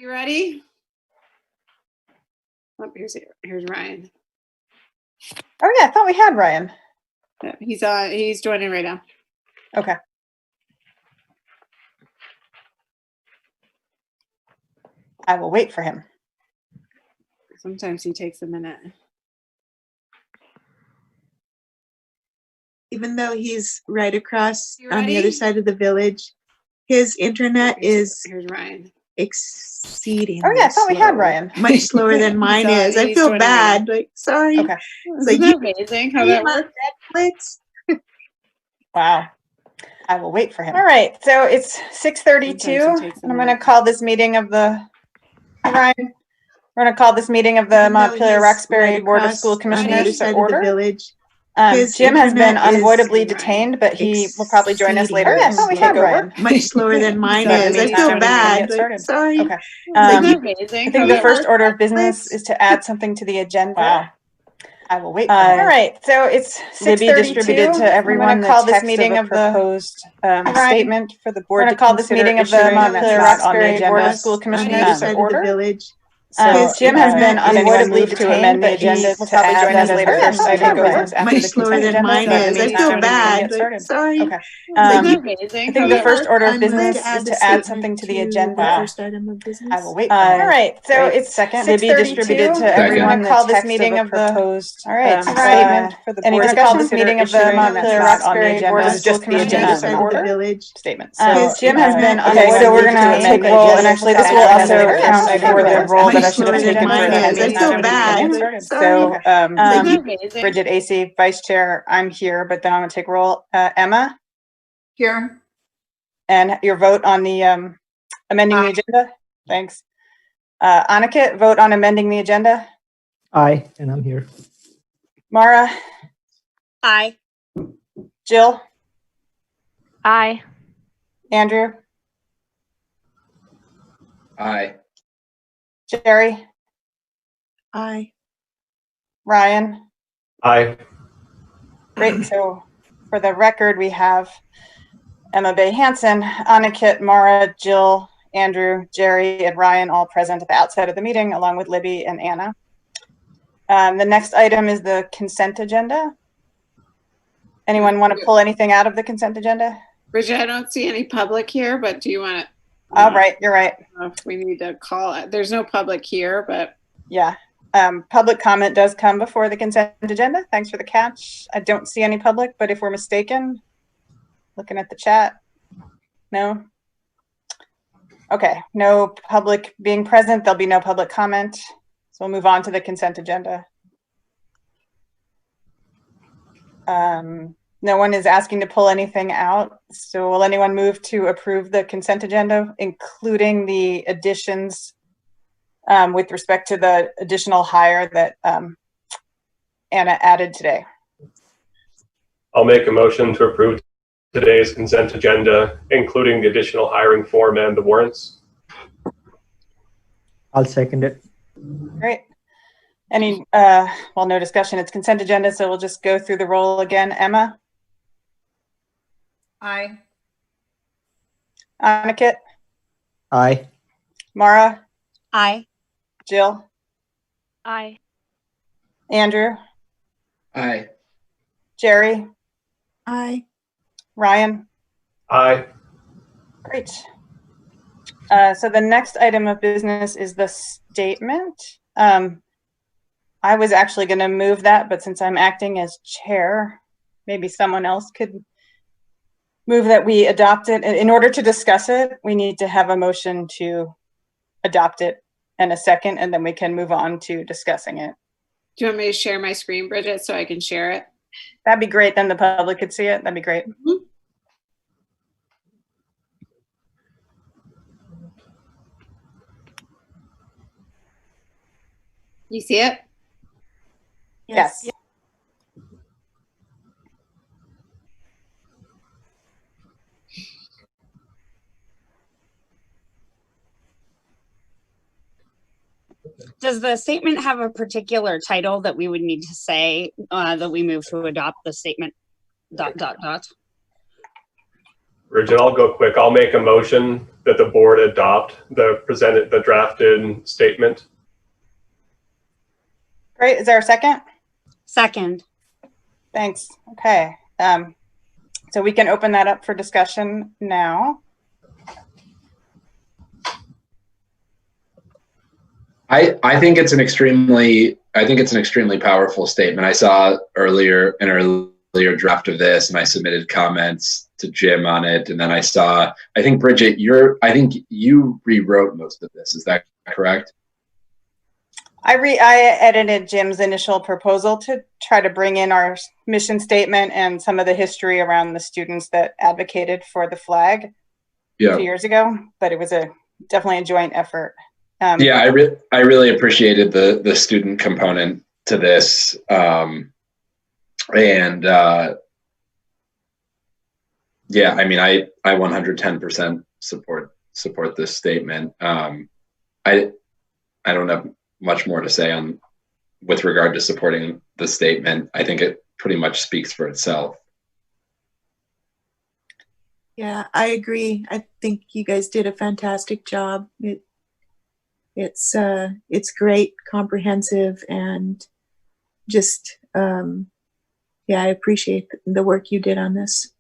You ready? Oh, here's Ryan. Oh yeah, I thought we had Ryan. Yeah, he's joining right now. Okay. I will wait for him. Sometimes he takes a minute. Even though he's right across You on the ready? other side of the village, his internet is Here's Ryan. exceedingly Oh yeah, I thought we had slow. Ryan. Much slower than mine is. I he's feel joining bad. Like, sorry. Okay. It's Isn't like, that amazing how that works? Netflix. Wow. I will wait for him. All right, so it's 6:32, Sometimes it takes a and I'm going to minute. call this meeting of the Ryan. We're going to call this meeting of the Even though Montpelier-Roxbury he's Board of right School across on the other Commissioners to side of the order. village, Jim his has been internet is unavoidably detained, but he will probably join us later. exceedingly Yeah, I thought we slow. had Ryan. Much slower than mine So in is. the I meantime, feel we bad. get Like, started. sorry. Okay. Isn't that amazing? I think how the that first works? order of business is to add something to the agenda. Wow. I will wait. All right, so it's 6:32. Libby distributed to everyone I'm going to call the this text meeting of of a the proposed Ryan. statement for the We're board going to to call this consider meeting of the issuing, and it's not on the Montpelier-Roxbury Board of agenda. School On the Commissioners other to side of the order. village. So Jim has been internet is unavoidably to amend detained, the but he agenda will to probably add join that us as later. the first Yeah, item of Ryan. business after Much the slower consent than agenda. mine So in the is. I meantime, feel we can bad. get Like, started. sorry. Okay. Isn't that I amazing? think how the that first works? order of I'm going business to add is the to add statement something to the to agenda. the first item of business. I will wait. All right, so Great. it's Second. 6:32. Libby distributed to We're everyone going to the call this text meeting of of a the proposed statement for the any board to discussion consider meeting of the issuing, and it's not on the Montpelier-Roxbury agenda. Board of It's School just the On the other Commissioners agenda, to side not of the order. village. statements. His Jim has been internet Okay, is so we're unavoidably going to detained, take but roll, he and will actually probably this will join us also later. count Yeah, for the Ryan. role that I Much should have slower than taken for mine is. I attendance feel during the bad. meeting. Like, sorry. So Isn't that amazing? Bridget AC, Vice Chair, I'm here, but then I'm going to take roll. Emma, Here. and your vote on the amending the agenda. Thanks. Annika, vote on amending the agenda. Aye, and I'm here. Mara, Aye. Jill, Aye. Andrew, Aye. Jerry, Aye. Ryan. Aye. Great. So for the record, we have Emma Bay Hansen, Annikit, Mara, Jill, Andrew, Jerry, and Ryan all present at the outset of the meeting, along with Libby and Anna. The next item is the consent agenda. Anyone want to pull anything out of the consent agenda? Bridget, I don't see any public here, but do you want to? Oh, right. You're right. If we need to call it. There's no public here, but Yeah. Public comment does come before the consent agenda. Thanks for the catch. I don't see any public, but if we're mistaken, looking at the chat, no. Okay, no public being present, there'll be no public comment. So we'll move on to the consent agenda. No one is asking to pull anything out. So will anyone move to approve the consent agenda, including the additions with respect to the additional hire that Anna added today? I'll make a motion to approve today's consent agenda, including the additional hiring form and the warrants. I'll second it. Great. Any, well, no discussion, it's consent agenda, so we'll just go through the roll again. Emma? Aye. Annikit? Aye. Mara? Aye. Jill? Aye. Andrew? Aye. Jerry? Aye. Ryan? Aye. Great. So the next item of business is the statement. I was actually going to move that, but since I'm acting as chair, maybe someone else could move that we adopt it. In order to discuss it, we need to have a motion to adopt it and a second, and then we can move on to discussing it. Do you want me to share my screen, Bridget, so I can share it? That'd be great. Then the public could see it. That'd be great. Mm-hmm. You see it? Yes. Does the statement have a particular title that we would need to say that we move to adopt the statement ... Bridget, I'll go quick. I'll make a motion that the board adopt the drafted statement. Great. Is there a second? Second. Thanks. Okay. So we can open that up for discussion now. I think it's an extremely powerful statement. I saw earlier draft of this, and I submitted comments to Jim on it, and then I think Bridget, you rewrote most of this. Is that correct? I edited Jim's initial proposal to try to bring in our mission statement and some of the history around the students that advocated for the flag a few years ago, but it was definitely a joint effort. Yeah, I really appreciated the student component to this, yeah, I mean, I 110% support this statement. I don't have much more to say with regard to supporting the statement. I think it pretty much speaks for itself. Yeah, I agree. I think you guys did a fantastic job. It's great, comprehensive, and just yeah, I appreciate the work you did on this.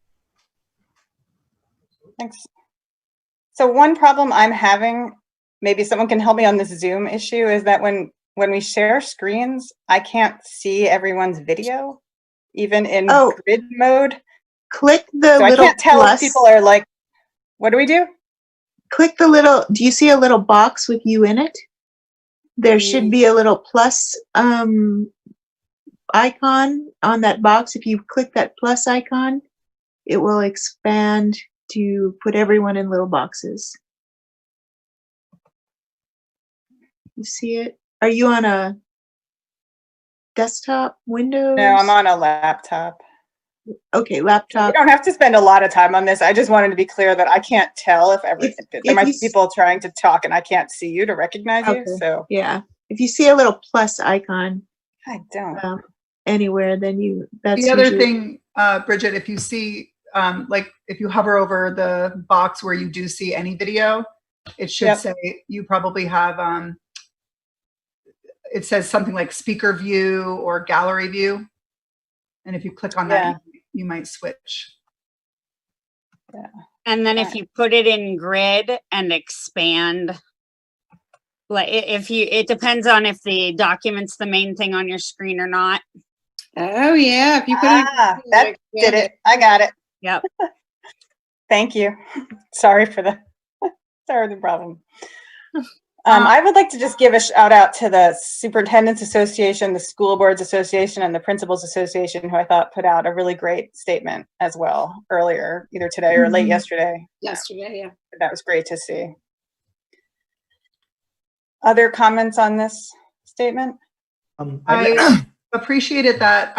Thanks. So one problem I'm having, maybe someone can help me on this Zoom issue, is that when we share screens, I can't see everyone's video, even in grid mode. Click the so little I can't tell plus. if people are like, what do we do? Click the little, do you see a little box with you in it? There should be a little plus icon on that box. If you click that plus icon, it will expand to put everyone in little boxes. You see it? Are you on a desktop, Windows? No, I'm on a laptop. Okay, laptop. You don't have to spend a lot of time on this. I just wanted to be clear that I can't tell if there might be people trying to talk and I can't see you to recognize you. So yeah, if you see a little plus icon, I don't anywhere, then that's the other thing, Bridget. If you see, like if you hover over the box where you do see any video, it should say you probably have. It says something like speaker view or gallery view, and if you click on that, you might switch. Yeah. And then if you put it in grid and expand, like it depends on if the document's the main thing on your screen or not. Oh yeah, if you put that did it. I got it. Yep. Thank you. Sorry for the problem. I would like to just give a shout out to the Superintendents Association, the School Boards Association, and the Principals Association, who I thought put out a really great statement as well earlier, either today or late yesterday. Yesterday, yeah. That was great to see. Other comments on this statement? I appreciated that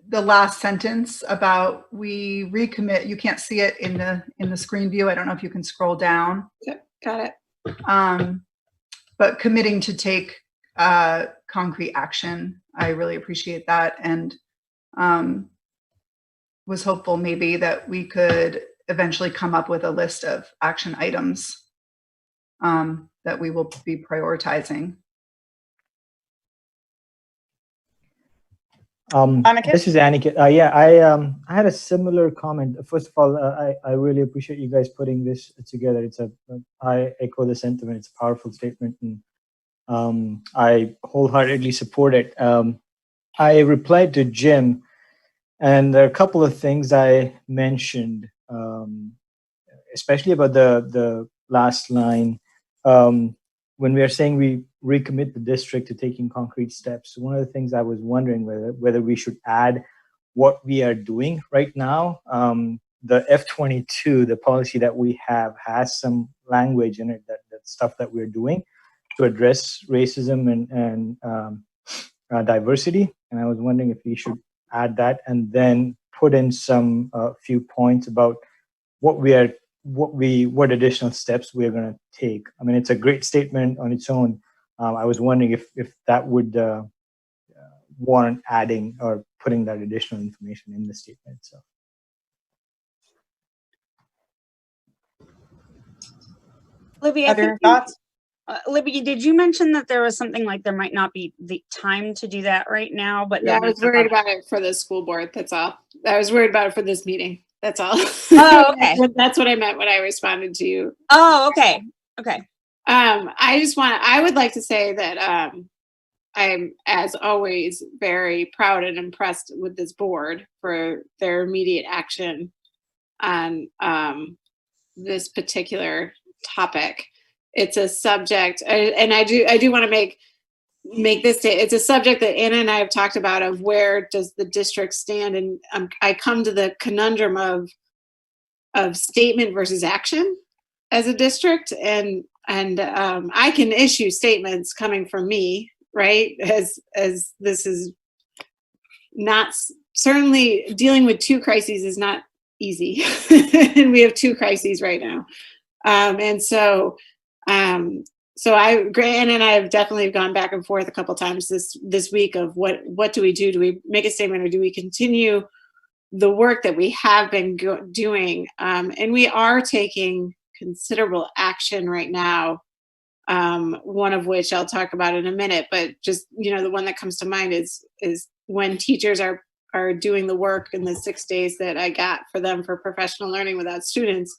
the last sentence about we recommit. You can't see it in the screen view. I don't know if you can scroll down. Yep, got it. But committing to take concrete action, I really appreciate that, and was hopeful maybe that we could eventually come up with a list of action items that we will be prioritizing. This is Aniket. Yeah, I had a similar comment. First of all, I really appreciate you guys putting this together. I echo the sentiment. It's a powerful statement, and I wholeheartedly support it. I replied to Jim, and there are a couple of things I mentioned, especially about the last line. When we are saying we recommit the district to taking concrete steps, one of the things I was wondering whether we should add what we are doing right now. The F-22, the policy that we have, has some language in it that stuff that we're doing to address racism and diversity. And I was wondering if we should add that and then put in some few points about what additional steps we're going to take. I mean, it's a great statement on its own. I was wondering if that would warrant adding or putting that additional information in the statement. So, Libby, I Other think thoughts? Libby, did you mention that there was something like there might not be the time to do that right now? But Yeah, I then was worried about it for the school board. That's all. I was worried about it for this meeting. That's all. Oh, okay. That's what I meant when I responded to you. Oh, okay. Okay. I would like to say that I'm, as always, very proud and impressed with this board for their immediate action on this particular topic. It's a subject, and I do want to make this day. It's a subject that Anna and I have talked about of where does the district stand, and I come to the conundrum of statement versus action as a district, and I can issue statements coming from me, right? As this is not, certainly dealing with two crises is not easy, and we have two crises right now, and so Grant and I have definitely gone back and forth a couple times this week of what do we do? Do we make a statement or do we continue the work that we have been doing? And we are taking considerable action right now. One of which I'll talk about in a minute, but just, the one that comes to mind is when teachers are doing the work in the 6 days that I got for them for professional learning without students,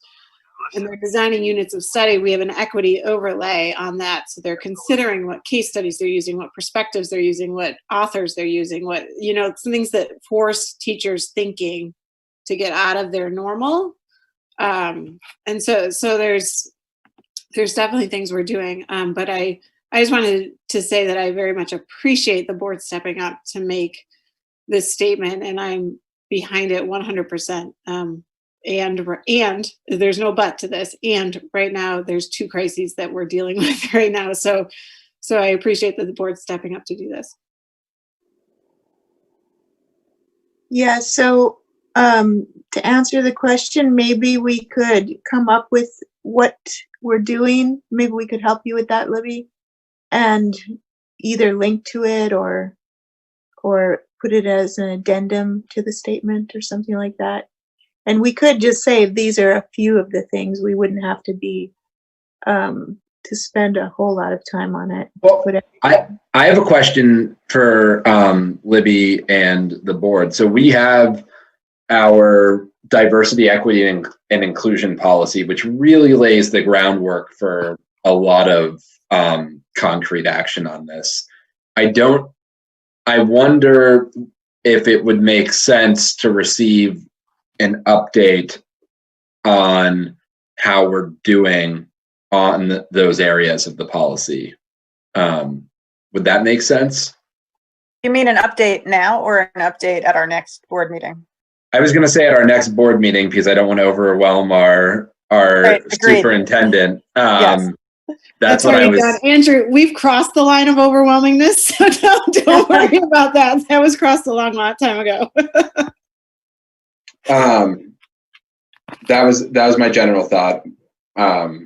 and they're designing units of study, we have an equity overlay on that. So they're considering what case studies they're using, what perspectives they're using, what authors they're using, what, some things that force teachers thinking to get out of their normal. And so there's definitely things we're doing. But I just wanted to say that I very much appreciate the board stepping up to make this statement, and I'm behind it 100%. And there's no but to this. And right now there's two crises that we're dealing with right now. So I appreciate that the board's stepping up to do this. Yeah, so to answer the question, maybe we could come up with what we're doing. Maybe we could help you with that, Libby, and either link to it or put it as an addendum to the statement or something like that. And we could just say these are a few of the things. We wouldn't have to be to spend a whole lot of time on it. Well, I have a question for Libby and the board. So we have our diversity, equity, and inclusion policy, which really lays the groundwork for a lot of concrete action on this. I wonder if it would make sense to receive an update on how we're doing on those areas of the policy. Would that make sense? You mean an update now or an update at our next board meeting? I was going to say at our next board meeting, because I don't want to overwhelm our Right, agreed. superintendent. Yes. That's what I was. Andrew, we've crossed the line of overwhelmingness, so don't worry about that. That was crossed a long time ago. That was my general thought. I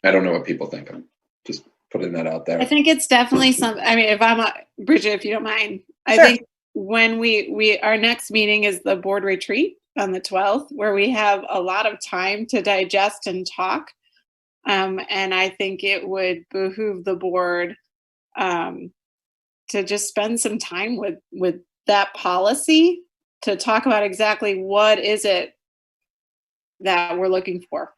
don't know what people think. I'm just putting that out there. I think it's definitely something. I mean, if I'm Bridget, if you don't mind, I think when our next meeting is the board retreat on the 12th, where we have a lot of time to digest and talk. And I think it would behoove the board to just spend some time with that policy to talk about exactly what is it that we're looking for.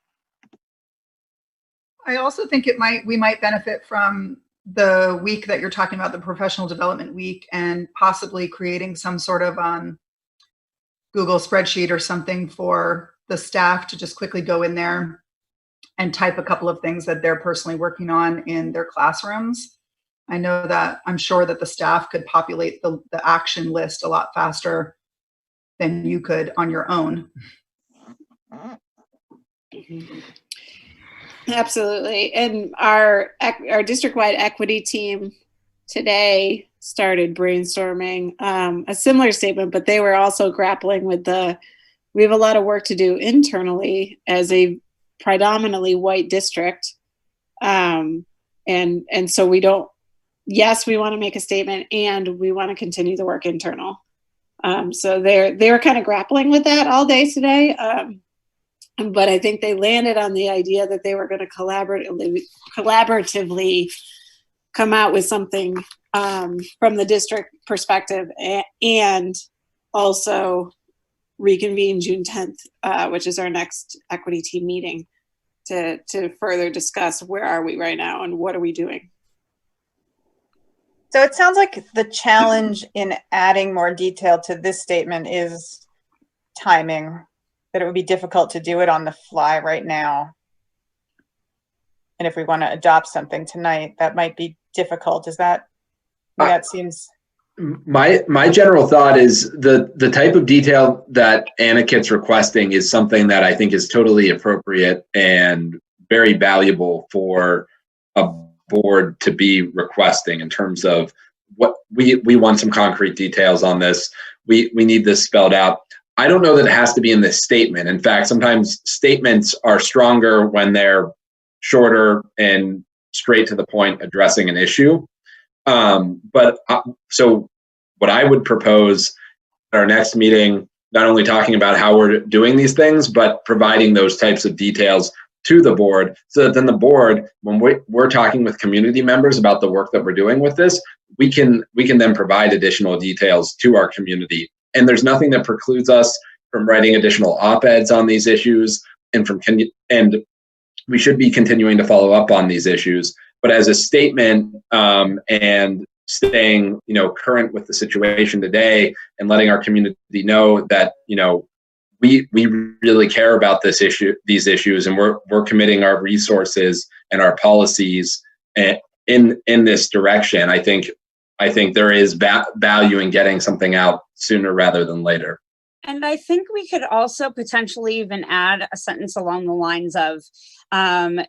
I also think we might benefit from the week that you're talking about, the professional development week, and possibly creating some sort of Google spreadsheet or something for the staff to just quickly go in there and type a couple of things that they're personally working on in their classrooms. I'm sure that the staff could populate the action list a lot faster than you could on your own. Absolutely. And our district-wide equity team today started brainstorming a similar statement, but they were also grappling with we have a lot of work to do internally as a predominantly white district. And so we want to make a statement and we want to continue the work internal. So they were kind of grappling with that all day today. but I think they landed on the idea that they were going to collaboratively come out with something from the district perspective, and also reconvene June 10th, which is our next equity team meeting, to further discuss where are we right now and what are we doing. So it sounds like the challenge in adding more detail to this statement is timing, that it would be difficult to do it on the fly right now. And if we want to adopt something tonight, that might be difficult. Is that, that seems... My general thought is the type of detail that Anna-Kit's requesting is something that I think is totally appropriate and very valuable for a board to be requesting, in terms of what we want some concrete details on this. We need this spelled out. I don't know that it has to be in this statement. In fact, sometimes statements are stronger when they're shorter and straight to the point, addressing an issue. So what I would propose at our next meeting, not only talking about how we're doing these things, but providing those types of details to the board, so that then the board, when we're talking with community members about the work that we're doing with this, we can then provide additional details to our community. And there's nothing that precludes us from writing additional op-eds on these issues, and we should be continuing to follow up on these issues. But as a statement, and staying, current with the situation today, and letting our community know that, we really care about these issues, and we're committing our resources and our policies in this direction. I think there is value in getting something out sooner rather than later. And I think we could also potentially even add a sentence along the lines of,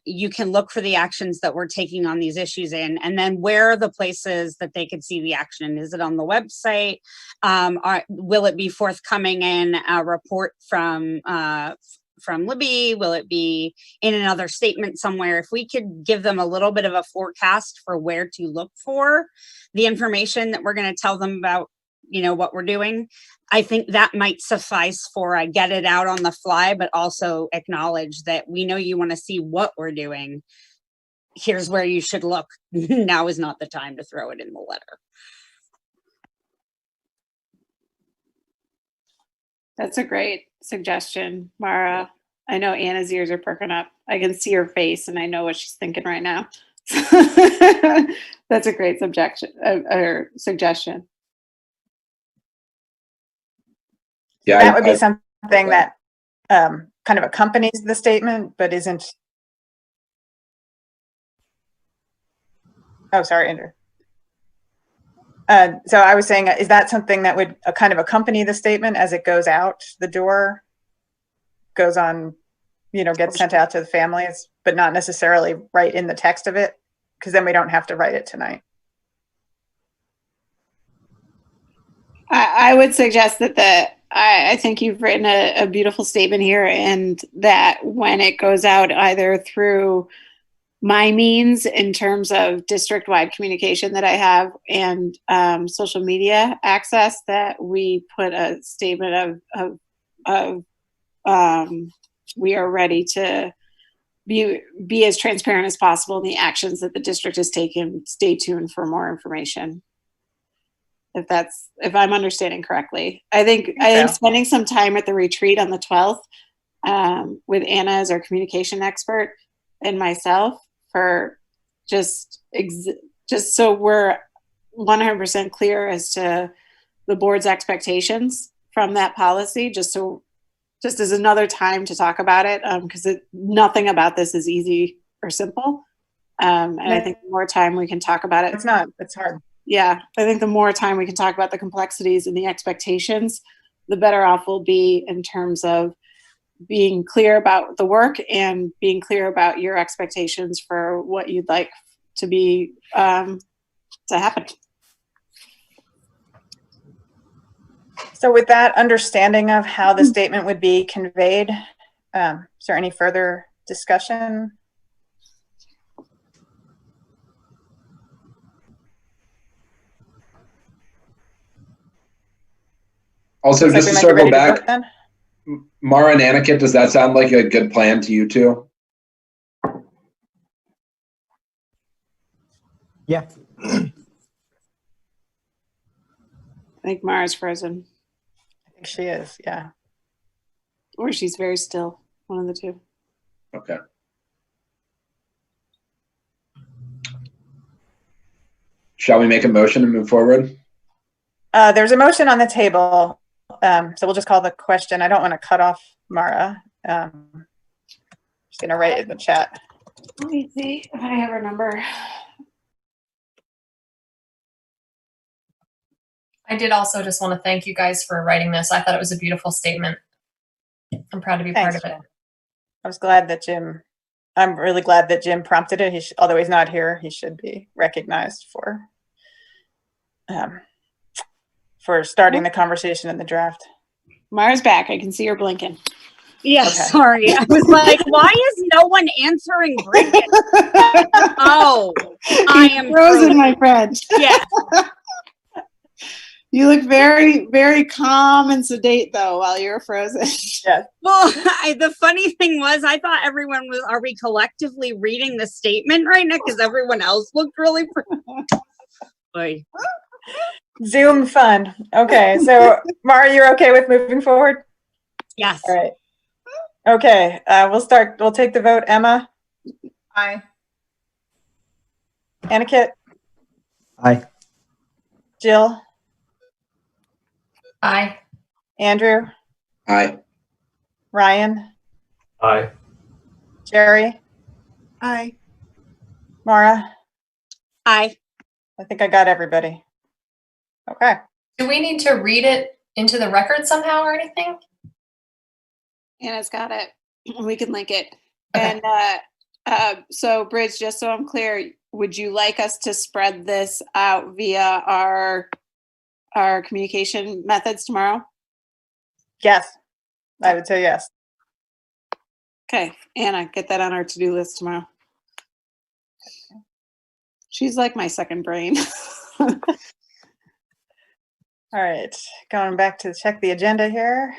you can look for the actions that we're taking on these issues and then where are the places that they could see the action? Is it on the website? Will it be forthcoming in a report from Libby? Will it be in another statement somewhere? If we could give them a little bit of a forecast for where to look for the information that we're going to tell them about, what we're doing, I think that might suffice for get it out on the fly, but also acknowledge that we know you want to see what we're doing. Here's where you should look. Now is not the time to throw it in the letter. That's a great suggestion, Mara. I know Anna's ears are perking up. I can see her face and I know what she's thinking right now. That's a great suggestion. Yeah, that would be something that kind of accompanies the statement, but isn't. Oh, sorry, Andrew. So I was saying, is that something that would kind of accompany the statement as it goes out the door, goes on, gets sent out to the families, but not necessarily right in the text of it, because then we don't have to write it tonight. I would suggest that I think you've written a beautiful statement here, and that when it goes out either through my means in terms of district-wide communication that I have and social media access, that we put a statement of we are ready to be as transparent as possible in the actions that the district has taken. Stay tuned for more information. If I'm understanding correctly. I think spending some time at the retreat on the 12th with Anna as our communication expert and myself, for just so we're 100% clear as to the board's expectations from that policy, just as another time to talk about it, because nothing about this is easy or simple. And I think the more time we can talk about it. It's hard. Yeah, I think the more time we can talk about the complexities and the expectations, the better off we'll be in terms of being clear about the work and being clear about your expectations for what you'd like to be to happen. So with that understanding of how the statement would be conveyed, is there any further discussion? Also, just to circle back, Mara and Aniket, does that sound like a good plan to you two? Yeah. I think Mara's frozen, I think she is, yeah. or she's very still. One of the two. Okay. Shall we make a motion and move forward? There's a motion on the table, so we'll just call the question. I don't want to cut off Mara. Just going to write it in the chat. Let me see if I have her number. I did also just want to thank you guys for writing this. I thought it was a beautiful statement. I'm proud to be Thanks, part of it. I was glad that I'm really glad that Jim prompted it. Although he's not here, he should be recognized for starting the conversation in the draft. Mara's back. I can see her blinking. Yeah, Okay. sorry. I was like, why is no one answering Bridget? Oh, I am frozen, my friend. Yeah. You look very, very calm and sedate though while you're frozen. Yeah. Well, the funny thing was, I thought everyone was, are we collectively reading the statement right now? Because everyone else looked really Boy. Zoom fun. Okay, so Mara, you're okay with moving forward? Yes. All right. Okay, we'll take the vote. Emma? Aye. Aniket? Aye. Jill? Aye. Andrew? Aye. Ryan? Aye. Jerry? Aye. Mara? Aye. I think I got everybody. Okay. Do we need to read it into the record somehow or anything? Anna's got it. We can link it. Okay. And so, Bridge, just so I'm clear, would you like us to spread this out via our communication methods tomorrow? Yes, I would say yes. Okay, Anna, get that on our to-do list tomorrow. She's like my second brain. All right, going back to check the agenda here.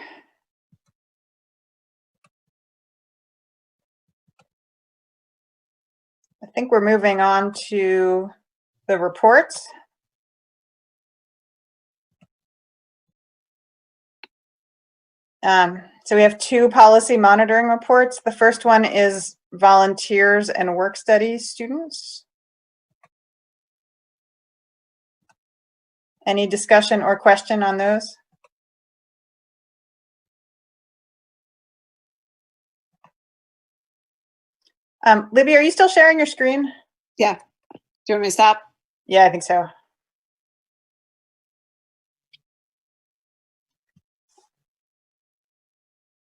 I think we're moving on to the reports. So we have 2 policy monitoring reports. The first one is volunteers and work study students. Any discussion or question on those? Libby, are you still sharing your screen? Yeah. Do you want me to stop? Yeah, I think so.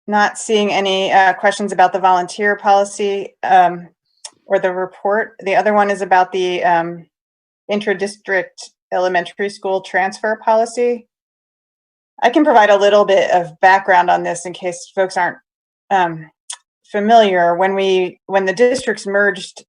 Not seeing any questions about the volunteer policy or the report. The other one is about the intra-district elementary school transfer policy. I can provide a little bit of background on this in case folks aren't familiar. When the districts merged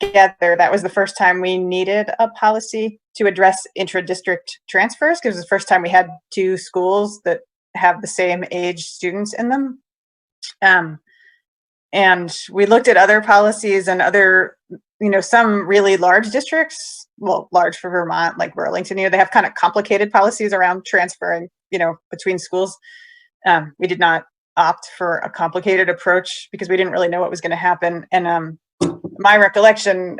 together, that was the first time we needed a policy to address intra-district transfers, because it was the first time we had 2 schools that have the same age students in them. And we looked at other policies and other, some really large districts, well, large for Vermont, like Burlington, they have kind of complicated policies around transferring, between schools. We did not opt for a complicated approach because we didn't really know what was going to happen. And my recollection,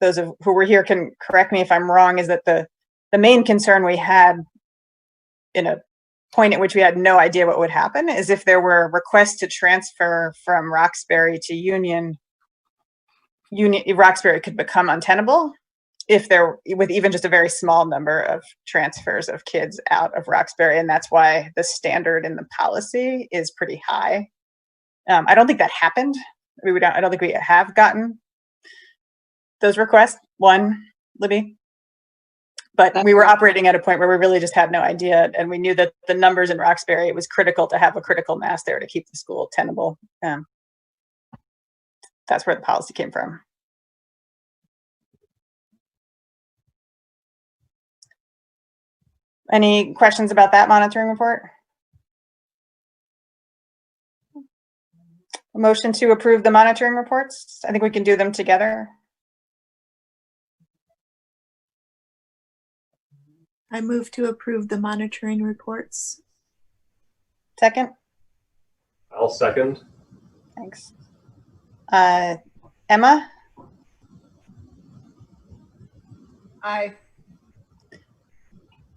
those who were here can correct me if I'm wrong, is that the main concern we had in a point at which we had no idea what would happen is if there were requests to transfer from Roxbury to Union, Roxbury could become untenable with even just a very small number of transfers of kids out of Roxbury. And that's why the standard in the policy is pretty high. I don't think that happened. I don't think we have gotten those requests. One, Libby. But we were operating at a point where we really just had no idea, and we knew that the numbers in Roxbury, it was critical to have a critical mass there to keep the school tenable. That's where the policy came from. Any questions about that monitoring report? A motion to approve the monitoring reports. I think we can do them together. I move to approve the monitoring reports. Second? I'll second. Thanks. Emma? Aye.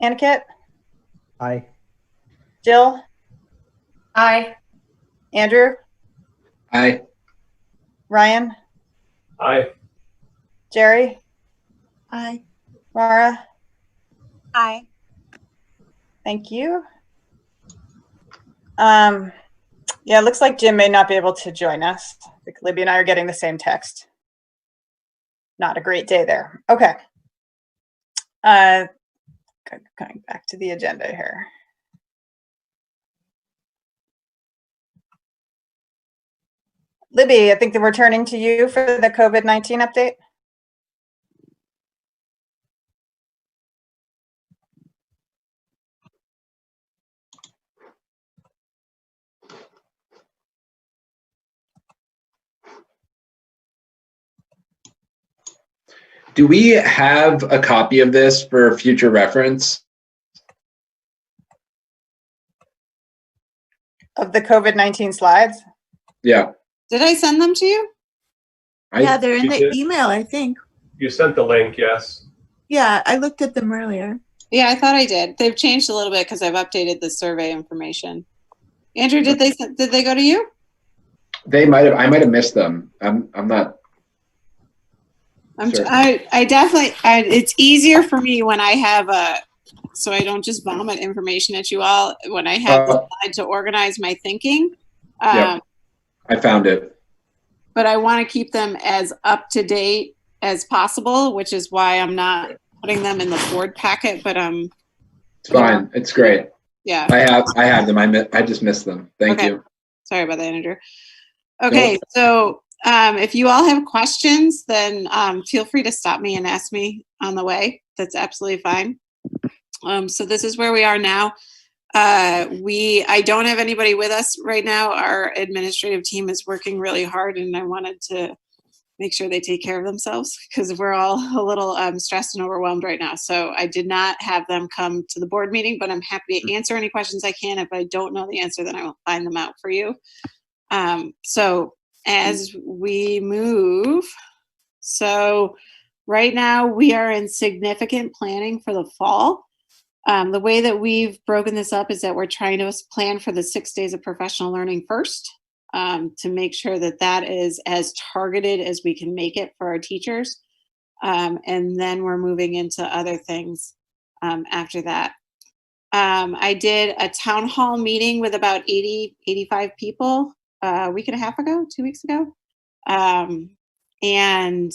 Aniket? Aye. Jill? Aye. Andrew? Aye. Ryan? Aye. Jerry? Aye. Mara? Aye. Thank you. Yeah, it looks like Jim may not be able to join us. I think Libby and I are getting the same text. Not a great day there. Okay. Going back to the agenda here. Libby, I think that we're turning to you for the COVID-19 update. Do we have a copy of this for future reference? Of the COVID-19 slides? Yeah. Did I send them to you? Yeah, they're in you the did? email, I think. You sent the link, yes. Yeah, I looked at them earlier. Yeah, I thought I did. They've changed a little bit because I've updated the survey information. Andrew, did they go to you? They might have. I might have missed them. I'm not. Sure. I definitely. It's easier for me when I have so I don't just vomit information at you all. When I have the slide to organize my thinking. Yep. I found it. But I want to keep them as up to date as possible, which is why I'm not putting them in the board packet. But it's fine. It's great. Yeah. I have them. I just missed them. Thank you. Sorry about that, Andrew. Okay, nope. So if you all have questions, then feel free to stop me and ask me on the way. That's absolutely fine. So this is where we are now. I don't have anybody with us right now. Our administrative team is working really hard, and I wanted to make sure they take care of themselves because we're all a little stressed and overwhelmed right now. So I did not have them come to the board meeting, but I'm happy to answer any questions I can. If I don't know the answer, then I will find them out for you. So as we move, so right now we are in significant planning for the fall. The way that we've broken this up is that we're trying to plan for the 6 days of professional learning first, to make sure that that is as targeted as we can make it for our teachers. And then we're moving into other things after that. I did a town hall meeting with about 85 people a week and a half ago, 2 weeks ago. And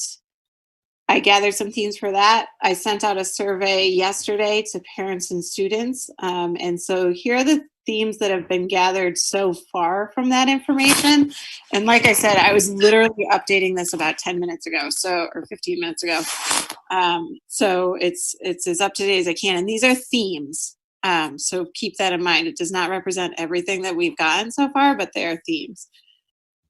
I gathered some themes for that. I sent out a survey yesterday to parents and students. And so here are the themes that have been gathered so far from that information. And like I said, I was literally updating this about 10 minutes ago, or 15 minutes ago. So it's as up to date as I can. And these are themes. So keep that in mind. It does not represent everything that we've gotten so far, but they are themes.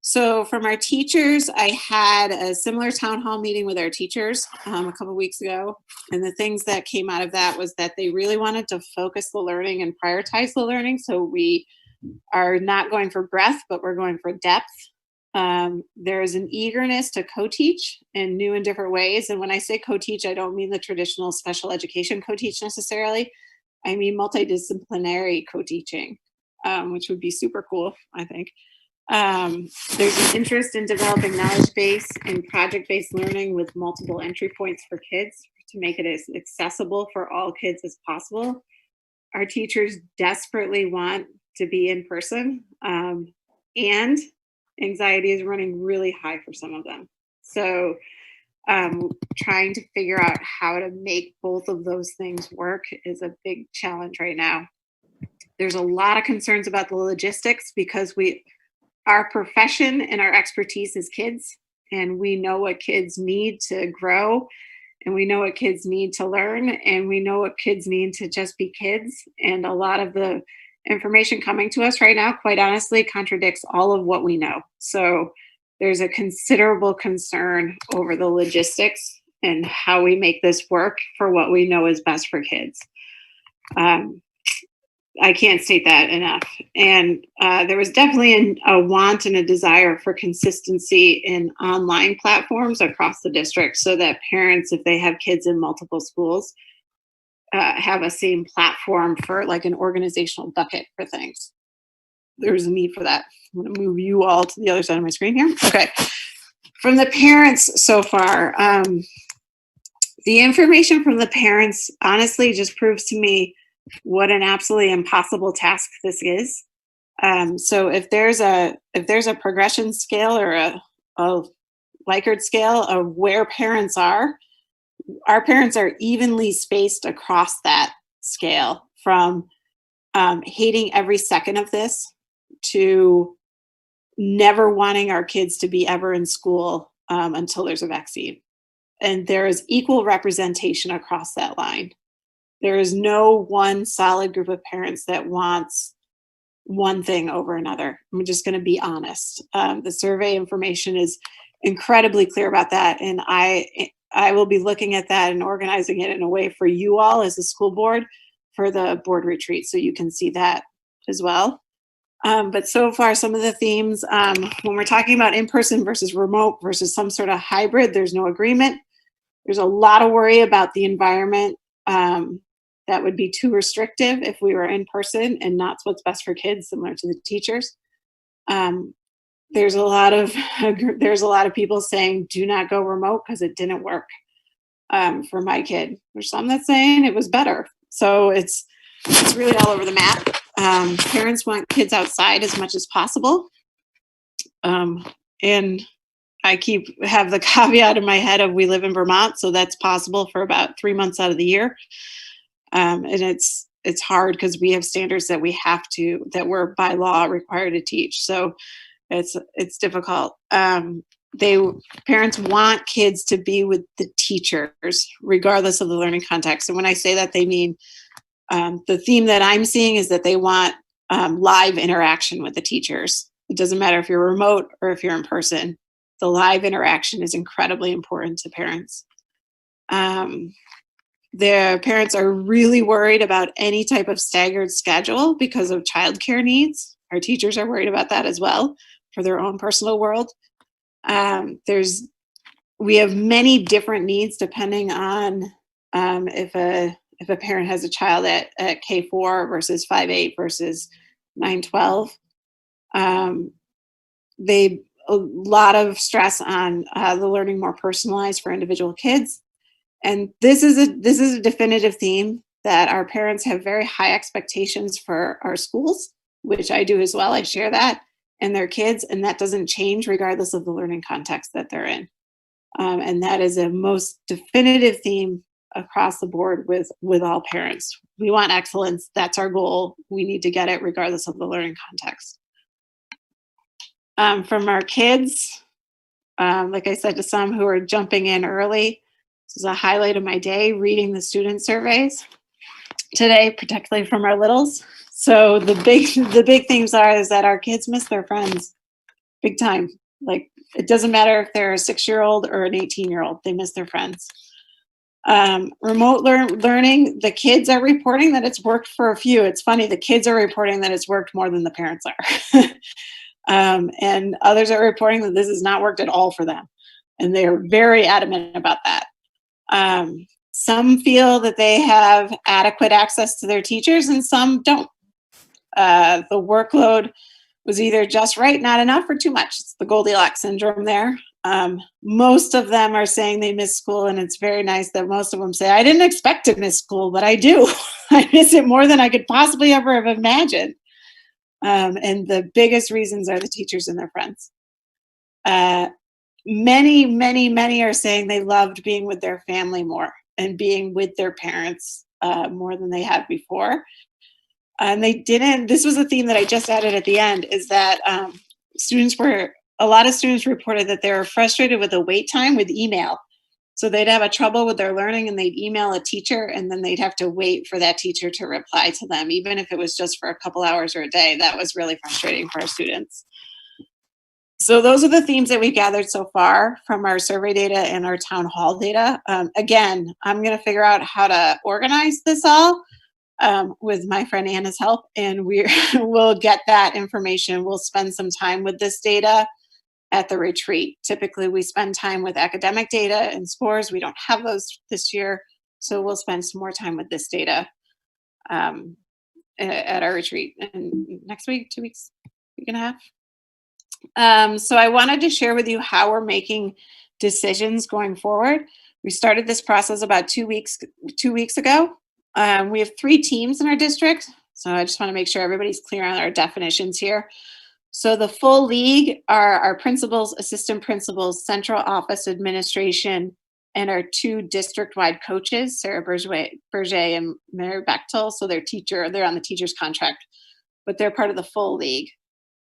So from our teachers, I had a similar town hall meeting with our teachers a couple of weeks ago. And the things that came out of that was that they really wanted to focus the learning and prioritize the learning. So we are not going for breadth, but we're going for depth. There is an eagerness to co-teach in new and different ways. And when I say co-teach, I don't mean the traditional special education co-teach necessarily. I mean multidisciplinary co-teaching, which would be super cool, I think. There's an interest in developing knowledge base and project-based learning with multiple entry points for kids to make it as accessible for all kids as possible. Our teachers desperately want to be in person, and anxiety is running really high for some of them. So trying to figure out how to make both of those things work is a big challenge right now. There's a lot of concerns about the logistics because our profession and our expertise is kids, and we know what kids need to grow, and we know what kids need to learn, and we know what kids need to just be kids. And a lot of the information coming to us right now, quite honestly, contradicts all of what we know. So there's a considerable concern over the logistics and how we make this work for what we know is best for kids. I can't state that enough. And there was definitely a want and a desire for consistency in online platforms across the district so that parents, if they have kids in multiple schools, have a same platform for like an organizational bucket for things. There's a need for that. I'm going to move you all to the other side of my screen here. Okay. From the parents so far, the information from the parents honestly just proves to me what an absolutely impossible task this is. So if there's a progression scale or a Likert scale of where parents are, our parents are evenly spaced across that scale, from hating every second of this to never wanting our kids to be ever in school until there's a vaccine. And there is equal representation across that line. There is no one solid group of parents that wants one thing over another. I'm just going to be honest. The survey information is incredibly clear about that. And I will be looking at that and organizing it in a way for you all as a school board for the board retreat, so you can see that as well. But so far, some of the themes, when we're talking about in-person versus remote versus some sort of hybrid, there's no agreement. There's a lot of worry about the environment that would be too restrictive if we were in person and not what's best for kids, similar to the teachers. There's a lot of people saying, do not go remote because it didn't work for my kid. There's some that's saying it was better. So it's really all over the map. Parents want kids outside as much as possible. And I have the caveat in my head of we live in Vermont, so that's possible for about 3 months out of the year. And it's hard because we have standards that that we're by law required to teach. So it's difficult. Parents want kids to be with the teachers, regardless of the learning context. And when I say that, they mean the theme that I'm seeing is that they want live interaction with the teachers. It doesn't matter if you're remote or if you're in person. The live interaction is incredibly important to parents. Their parents are really worried about any type of staggered schedule because of childcare needs. Our teachers are worried about that as well for their own personal world. We have many different needs depending on if a parent has a child at K4 versus 5-8 versus 9-12. A lot of stress on the learning more personalized for individual kids. And this is a definitive theme that our parents have very high expectations for our schools, which I do as well. I share that, and their kids, and that doesn't change regardless of the learning context that they're in. And that is a most definitive theme across the board with all parents. We want excellence. That's our goal. We need to get it regardless of the learning context. From our kids, like I said to some who are jumping in early, this is a highlight of my day, reading the student surveys today, particularly from our littles. So the big themes is that our kids miss their friends big time. Like, it doesn't matter if they're a 6-year-old or an 18-year-old, they miss their friends. Remote learning, the kids are reporting that it's worked for a few. It's funny, the kids are reporting that it's worked more than the parents are. And others are reporting that this has not worked at all for them. And they are very adamant about that. Some feel that they have adequate access to their teachers and some don't. The workload was either just right, not enough, or too much. It's the Goldilocks syndrome there. Most of them are saying they miss school, and it's very nice that most of them say, I didn't expect to miss school, but I do. I miss it more than I could possibly ever have imagined. And the biggest reasons are the teachers and their friends. Many are saying they loved being with their family more and being with their parents more than they had before. And this was a theme that I just added at the end, is that a lot of students reported that they were frustrated with the wait time with email. So they'd have a trouble with their learning and they'd email a teacher and then they'd have to wait for that teacher to reply to them, even if it was just for a couple hours or a day. That was really frustrating for our students. So those are the themes that we gathered so far from our survey data and our town hall data. Again, I'm going to figure out how to organize this all with my friend Anna's help, and we'll get that information. We'll spend some time with this data at the retreat. Typically, we spend time with academic data and scores. We don't have those this year, so we'll spend some more time with this data at our retreat. And next week, 2 weeks, week and a half. So I wanted to share with you how we're making decisions going forward. We started this process about 2 weeks ago. We have 3 teams in our district, so I just want to make sure everybody's clear on our definitions here. So the full league are our principals, assistant principals, central office administration, and our 2 district-wide coaches, Sarah Berger and Mary Bechtel. So they're on the teacher's contract, but they're part of the full league.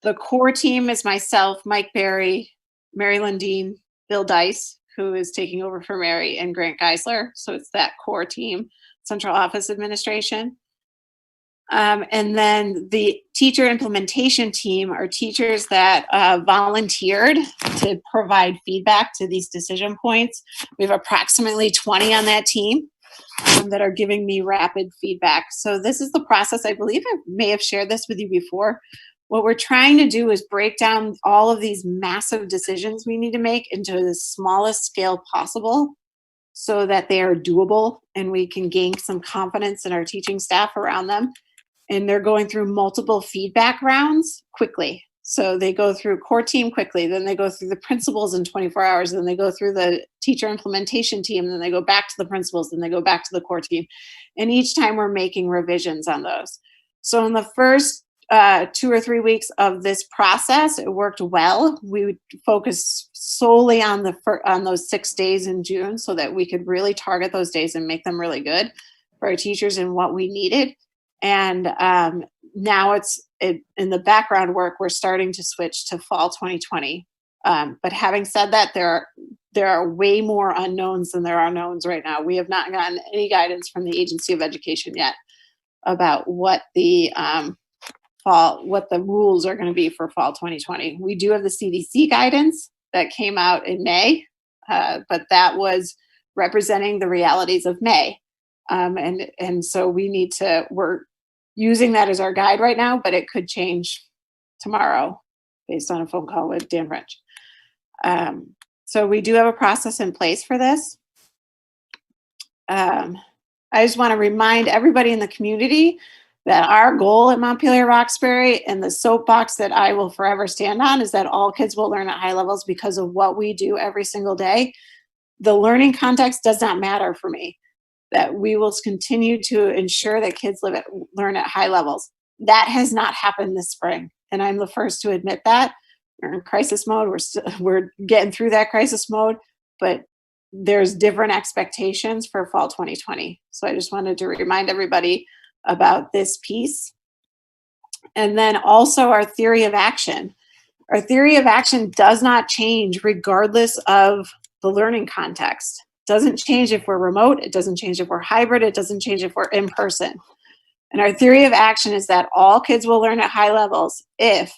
The core team is myself, Mike Berry, Mary Lundeen, Bill Dice, who is taking over for Mary, and Grant Geisler. So it's that core team, central office administration. And then the teacher implementation team are teachers that volunteered to provide feedback to these decision points. We have approximately 20 on that team that are giving me rapid feedback. So this is the process. I believe I may have shared this with you before. What we're trying to do is break down all of these massive decisions we need to make into the smallest scale possible so that they are doable and we can gain some confidence in our teaching staff around them. And they're going through multiple feedback rounds quickly. So they go through core team quickly, then they go through the principals in 24 hours, then they go through the teacher implementation team, then they go back to the principals, then they go back to the core team. And each time we're making revisions on those. So in the first 2 or 3 weeks of this process, it worked well. We would focus solely on those 6 days in June so that we could really target those days and make them really good for our teachers and what we needed. And now it's in the background work, we're starting to switch to fall 2020. But having said that, there are way more unknowns than there are knowns right now. We have not gotten any guidance from the Agency of Education yet about what the rules are going to be for fall 2020. We do have the CDC guidance that came out in May, but that was representing the realities of May. And so we're using that as our guide right now, but it could change tomorrow based on a phone call with Dan Rich. So we do have a process in place for this. I just want to remind everybody in the community that our goal at Montpelier-Roxbury and the soapbox that I will forever stand on is that all kids will learn at high levels because of what we do every single day. The learning context does not matter for me. That we will continue to ensure that kids learn at high levels. That has not happened this spring, and I'm the first to admit that. We're in crisis mode. We're getting through that crisis mode, but there's different expectations for fall 2020. So I just wanted to remind everybody about this piece. And then also our theory of action. Our theory of action does not change regardless of the learning context. Doesn't change if we're remote, it doesn't change if we're hybrid, it doesn't change if we're in person. And our theory of action is that all kids will learn at high levels if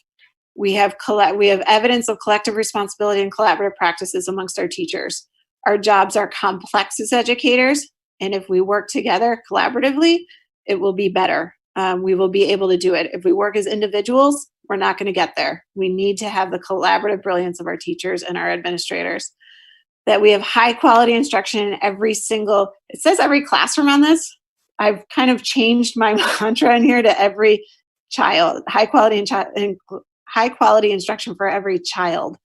we have evidence of collective responsibility and collaborative practices amongst our teachers. Our jobs are complex as educators, and if we work together collaboratively, it will be better. We will be able to do it. If we work as individuals, we're not going to get there. We need to have the collaborative brilliance of our teachers and our administrators. That we have high quality instruction in every single, it says every classroom on this. I've kind of changed my mantra in here to every child, high quality instruction for every child.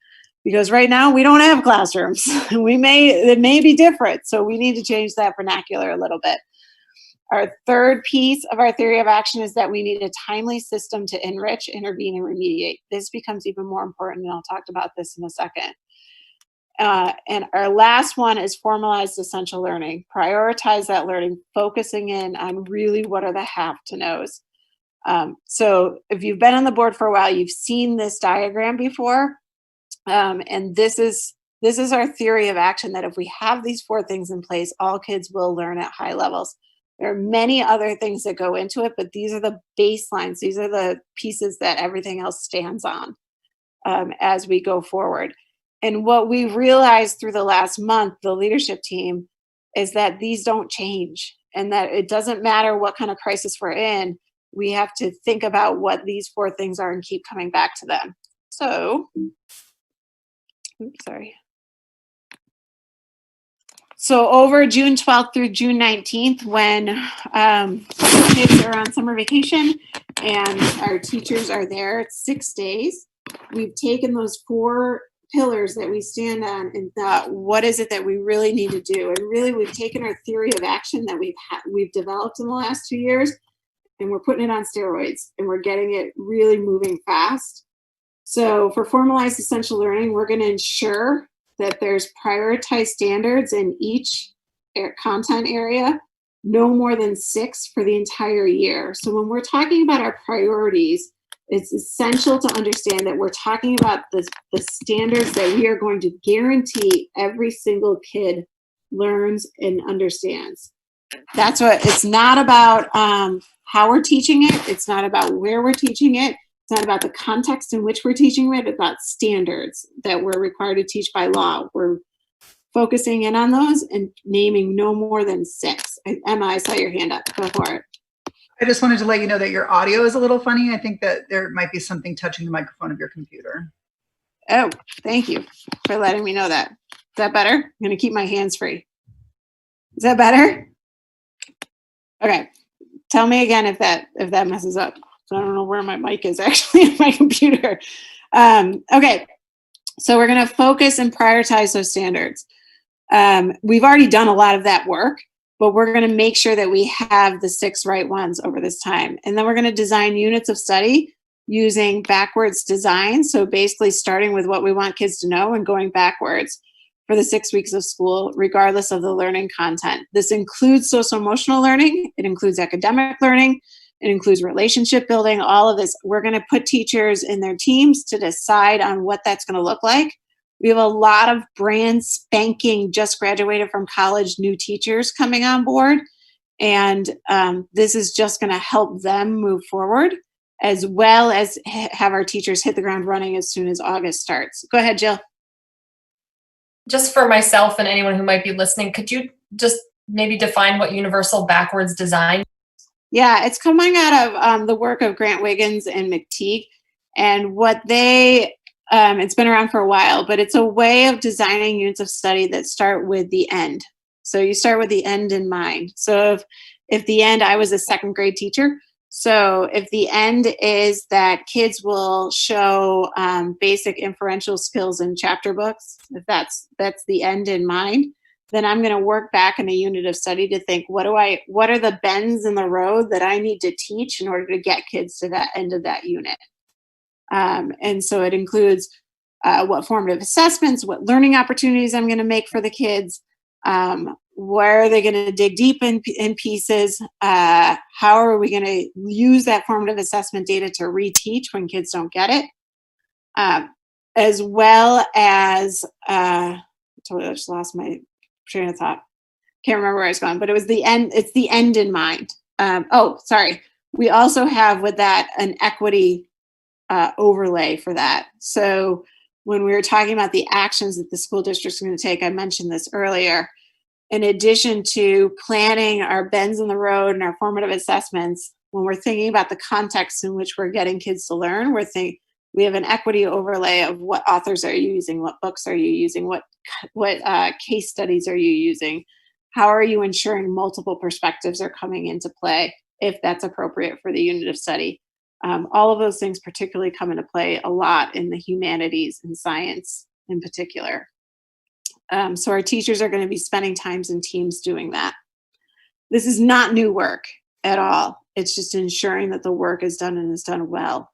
Because right now we don't have classrooms. It may be different. So we need to change that vernacular a little bit. Our third piece of our theory of action is that we need a timely system to enrich, intervene, and remediate. This becomes even more important, and I'll talk about this in a second. And our last one is formalized essential learning. Prioritize that learning, focusing in on really what are the have to knows. So if you've been on the board for a while, you've seen this diagram before. And this is This is our theory of action, that if we have these 4 things in place, all kids will learn at high levels. There are many other things that go into it, but these are the baselines. These are the pieces that everything else stands on as we go forward. And what we've realized through the last month, the leadership team, is that these don't change, and that it doesn't matter what kind of crisis we're in. We have to think about what these 4 things are and keep coming back to them. So, oops, sorry. So over June 12th through June 19th, when kids are on summer vacation and our teachers are there, it's 6 days. We've taken those 4 pillars that we stand on and thought, what is it that we really need to do? And really, we've taken our theory of action that we've developed in the last 2 years, and we're putting it on steroids, and we're getting it really moving fast. So for formalized essential learning, we're going to ensure that there's prioritized standards in each content area, no more than 6 for the entire year. So when we're talking about our priorities, it's essential to understand that we're talking about the standards that we are going to guarantee every single kid learns and understands. That's what, it's not about how we're teaching it. It's not about where we're teaching it. It's not about the context in which we're teaching it. It's about standards that we're required to teach by law. We're focusing in on those and naming no more than 6. Emma, I saw your hand up. Go for it. I just wanted to let you know that your audio is a little funny. I think that there might be something touching the microphone of your computer. Oh, thank you for letting me know that. Is that better? I'm going to keep my hands free. Is that better? Okay. Tell me again if that messes up. So I don't know where my mic is actually in my computer. Okay. So we're going to focus and prioritize those standards. We've already done a lot of that work, but we're going to make sure that we have the 6 right ones over this time. And then we're going to design units of study using backwards design. So basically starting with what we want kids to know and going backwards for the 6 weeks of school, regardless of the learning content. This includes social emotional learning. It includes academic learning. It includes relationship building, all of this. We're going to put teachers in their teams to decide on what that's going to look like. We have a lot of brand spanking, just graduated from college, new teachers coming on board. And this is just going to help them move forward, as well as have our teachers hit the ground running as soon as August starts. Go ahead, Jill. Just for myself and anyone who might be listening, could you just maybe define what universal backwards design? Yeah, it's coming out of the work of Grant Wiggins and McTeague. And what they, it's been around for a while, but it's a way of designing units of study that start with the end. So you start with the end in mind. So if the end, I was a 2nd grade teacher. So if the end is that kids will show basic inferential skills in chapter books, if that's the end in mind, then I'm going to work back in a unit of study to think, what are the bends in the road that I need to teach in order to get kids to that end of that unit? And so it includes what formative assessments, what learning opportunities I'm going to make for the kids, where are they going to dig deep in pieces, how are we going to use that formative assessment data to reteach when kids don't get it, as well as, I just lost my train of thought. Can't remember where I was going, but it was the end. It's the end in mind. Oh, sorry. We also have with that an equity overlay for that. So when we were talking about the actions that the school district's going to take, I mentioned this earlier, in addition to planning our bends in the road and our formative assessments, when we're thinking about the context in which we're getting kids to learn, we have an equity overlay of what authors are you using, what books are you using, what case studies are you using, how are you ensuring multiple perspectives are coming into play if that's appropriate for the unit of study. All of those things particularly come into play a lot in the humanities and science in particular. So our teachers are going to be spending times in teams doing that. This is not new work at all. It's just ensuring that the work is done and is done well.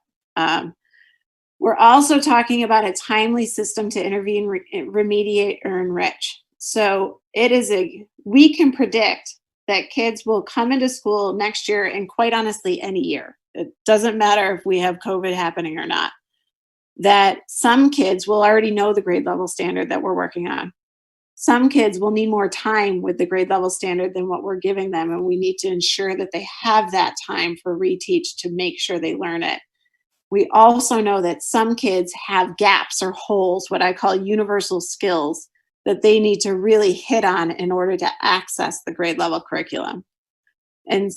We're also talking about a timely system to intervene, remediate, or enrich. So we can predict that kids will come into school next year, and quite honestly, any year. It doesn't matter if we have COVID happening or not. that some kids will already know the grade level standard that we're working on. Some kids will need more time with the grade level standard than what we're giving them, and we need to ensure that they have that time for reteach to make sure they learn it. We also know that some kids have gaps or holes, what I call universal skills, that they need to really hit on in order to access the grade level curriculum. And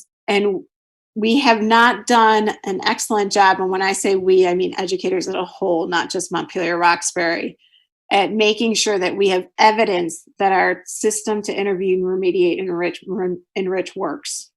we have not done an excellent job, and when I say we, I mean educators as a whole, not just Montpelier-Roxbury, at making sure that we have evidence that our system to intervene, remediate, and enrich works.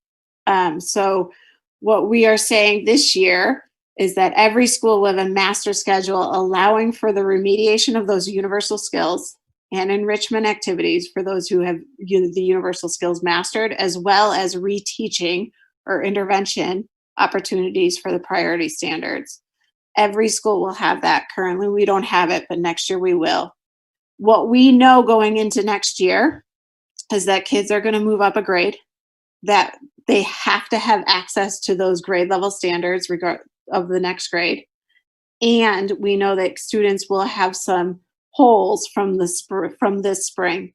So what we are saying this year is that every school will have a master schedule allowing for the remediation of those universal skills and enrichment activities for those who have the universal skills mastered, as well as reteaching or intervention opportunities for the priority standards. Every school will have that. Currently, we don't have it, but next year we will. What we know going into next year is that kids are going to move up a grade, that they have to have access to those grade level standards regard of the next grade. And we know that students will have some holes from this spring.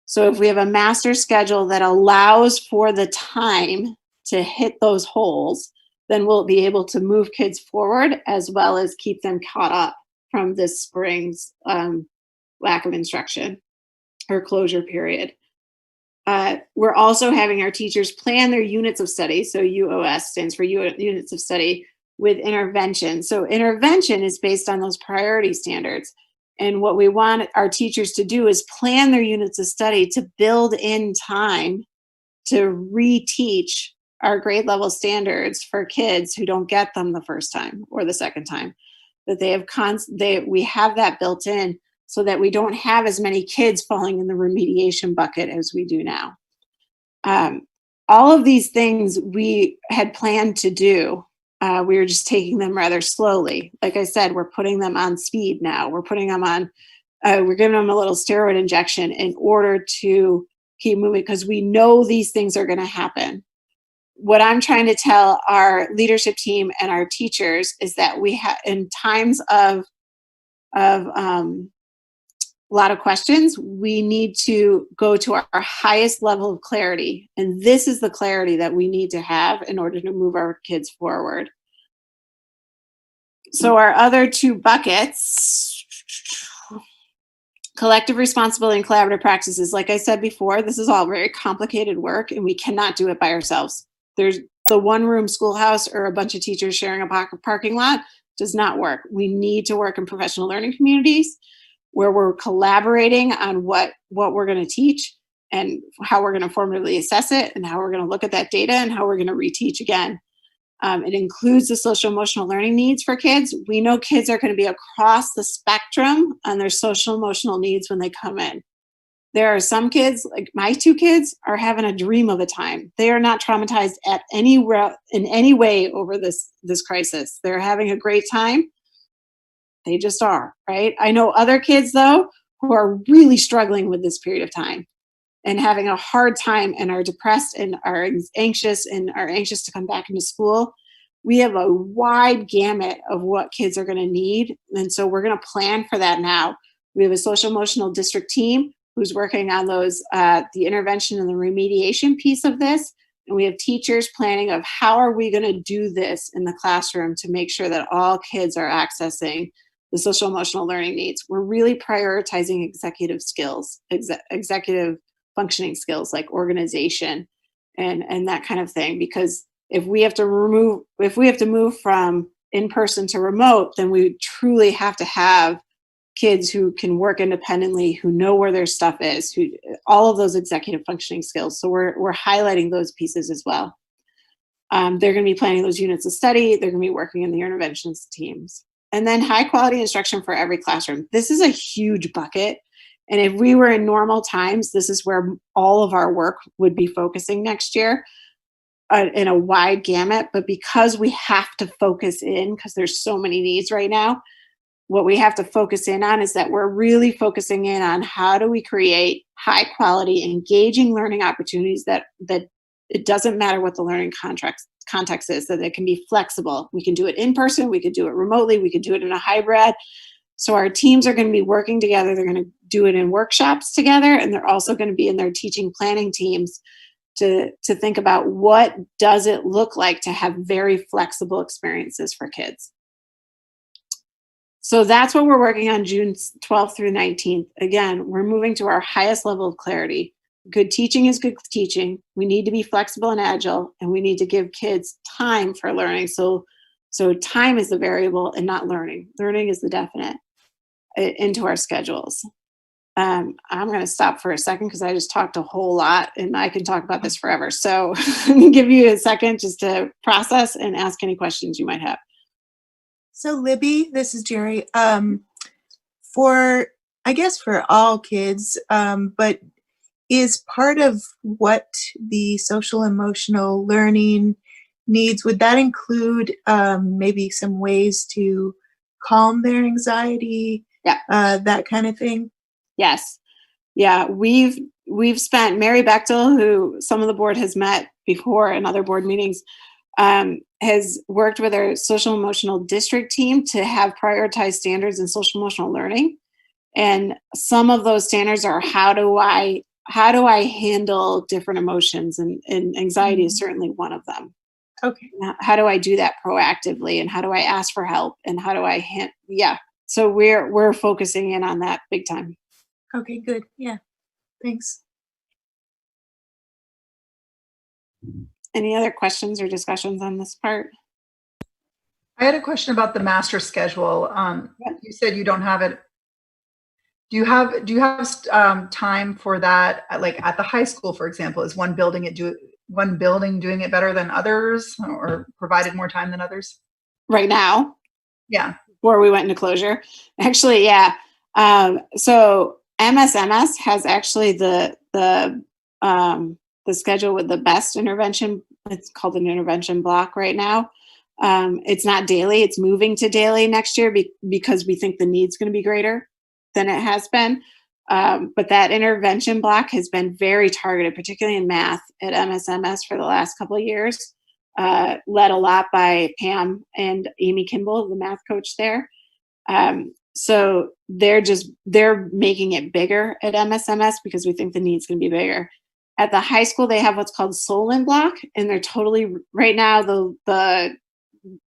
So if we have a master schedule that allows for the time to hit those holes, then we'll be able to move kids forward as well as keep them caught up from this spring's lack of instruction or closure period. We're also having our teachers plan their units of study. So UOS stands for units of study with intervention. So intervention is based on those priority standards. And what we want our teachers to do is plan their units of study to build in time to reteach our grade level standards for kids who don't get them the first time or the second time. That they have we have that built in so that we don't have as many kids falling in the remediation bucket as we do now. All of these things we had planned to do. We were just taking them rather slowly. Like I said, we're putting them on speed now. We're putting them on, we're giving them a little steroid injection in order to keep moving because we know these things are going to happen. What I'm trying to tell our leadership team and our teachers is that we have, in times of a lot of questions, we need to go to our highest level of clarity. And this is the clarity that we need to have in order to move our kids forward. So our other two buckets, collective responsibility and collaborative practices. Like I said before, this is all very complicated work and we cannot do it by ourselves. There's the one-room schoolhouse or a bunch of teachers sharing a parking lot does not work. We need to work in professional learning communities where we're collaborating on what we're going to teach and how we're going to formatively assess it and how we're going to look at that data and how we're going to reteach again. It includes the social emotional learning needs for kids. We know kids are going to be across the spectrum on their social emotional needs when they come in. There are some kids, like my two kids, are having a dream of a time. They are not traumatized in any way over this crisis. They're having a great time. They just are, right? I know other kids, though, who are really struggling with this period of time and having a hard time and are depressed and are anxious to come back into school. We have a wide gamut of what kids are going to need. And so we're going to plan for that now. We have a social emotional district team who's working on those, the intervention and the remediation piece of this. And we have teachers planning of how are we going to do this in the classroom to make sure that all kids are accessing the social emotional learning needs. We're really prioritizing executive skills, executive functioning skills like organization and that kind of thing. Because if we have to move from in-person to remote, then we truly have to have kids who can work independently, who know where their stuff is, all of those executive functioning skills. So we're highlighting those pieces as well. They're going to be planning those units of study. They're going to be working in the interventions teams. And then high quality instruction for every classroom. This is a huge bucket. And if we were in normal times, this is where all of our work would be focusing next year in a wide gamut. But because we have to focus in, because there's so many needs right now, what we have to focus in on is that we're really focusing in on how do we create high quality, engaging learning opportunities that It doesn't matter what the learning context is, that it can be flexible. We can do it in person, we could do it remotely, we could do it in a hybrid. So our teams are going to be working together. They're going to do it in workshops together, and they're also going to be in their teaching planning teams to think about what does it look like to have very flexible experiences for kids. So that's what we're working on June 12th through 19th. Again, we're moving to our highest level of clarity. Good teaching is good teaching. We need to be flexible and agile, and we need to give kids time for learning. So time is the variable and not learning. Learning is the definite into our schedules. I'm going to stop for a second because I just talked a whole lot and I can talk about this forever. So let me give you a second just to process and ask any questions you might have. So Libby, this is Jerry. For, I guess for all kids, but is part of what the social emotional learning needs, would that include maybe some ways to calm their anxiety, that kind of thing? Yes. Yeah, we've spent, Mary Bechtel, who some of the board has met before in other board meetings, has worked with our social emotional district team to have prioritized standards in social emotional learning. And some of those standards are how do I handle different emotions, and anxiety is certainly one of them. Okay. How do I do that proactively, and how do I ask for help, and how do I so we're focusing in on that big time. Okay, good. Yeah. Thanks. Any other questions or discussions on this part? I had a question about the master schedule. You said you don't have it. Do you have time for that? Like at the high school, for example, is one building doing it better than others, or provided more time than others? Right now? Yeah. Before we went into closure? Actually, yeah. So MSMS has actually the schedule with the best intervention. It's called an intervention block right now. It's not daily. It's moving to daily next year because we think the need's going to be greater than it has been. But that intervention block has been very targeted, particularly in math at MSMS for the last couple of years, led a lot by Pam and Amy Kimball, the math coach there. So they're making it bigger at MSMS because we think the need's going to be bigger. At the high school, they have what's called Solon Block, and they're totally, right now, the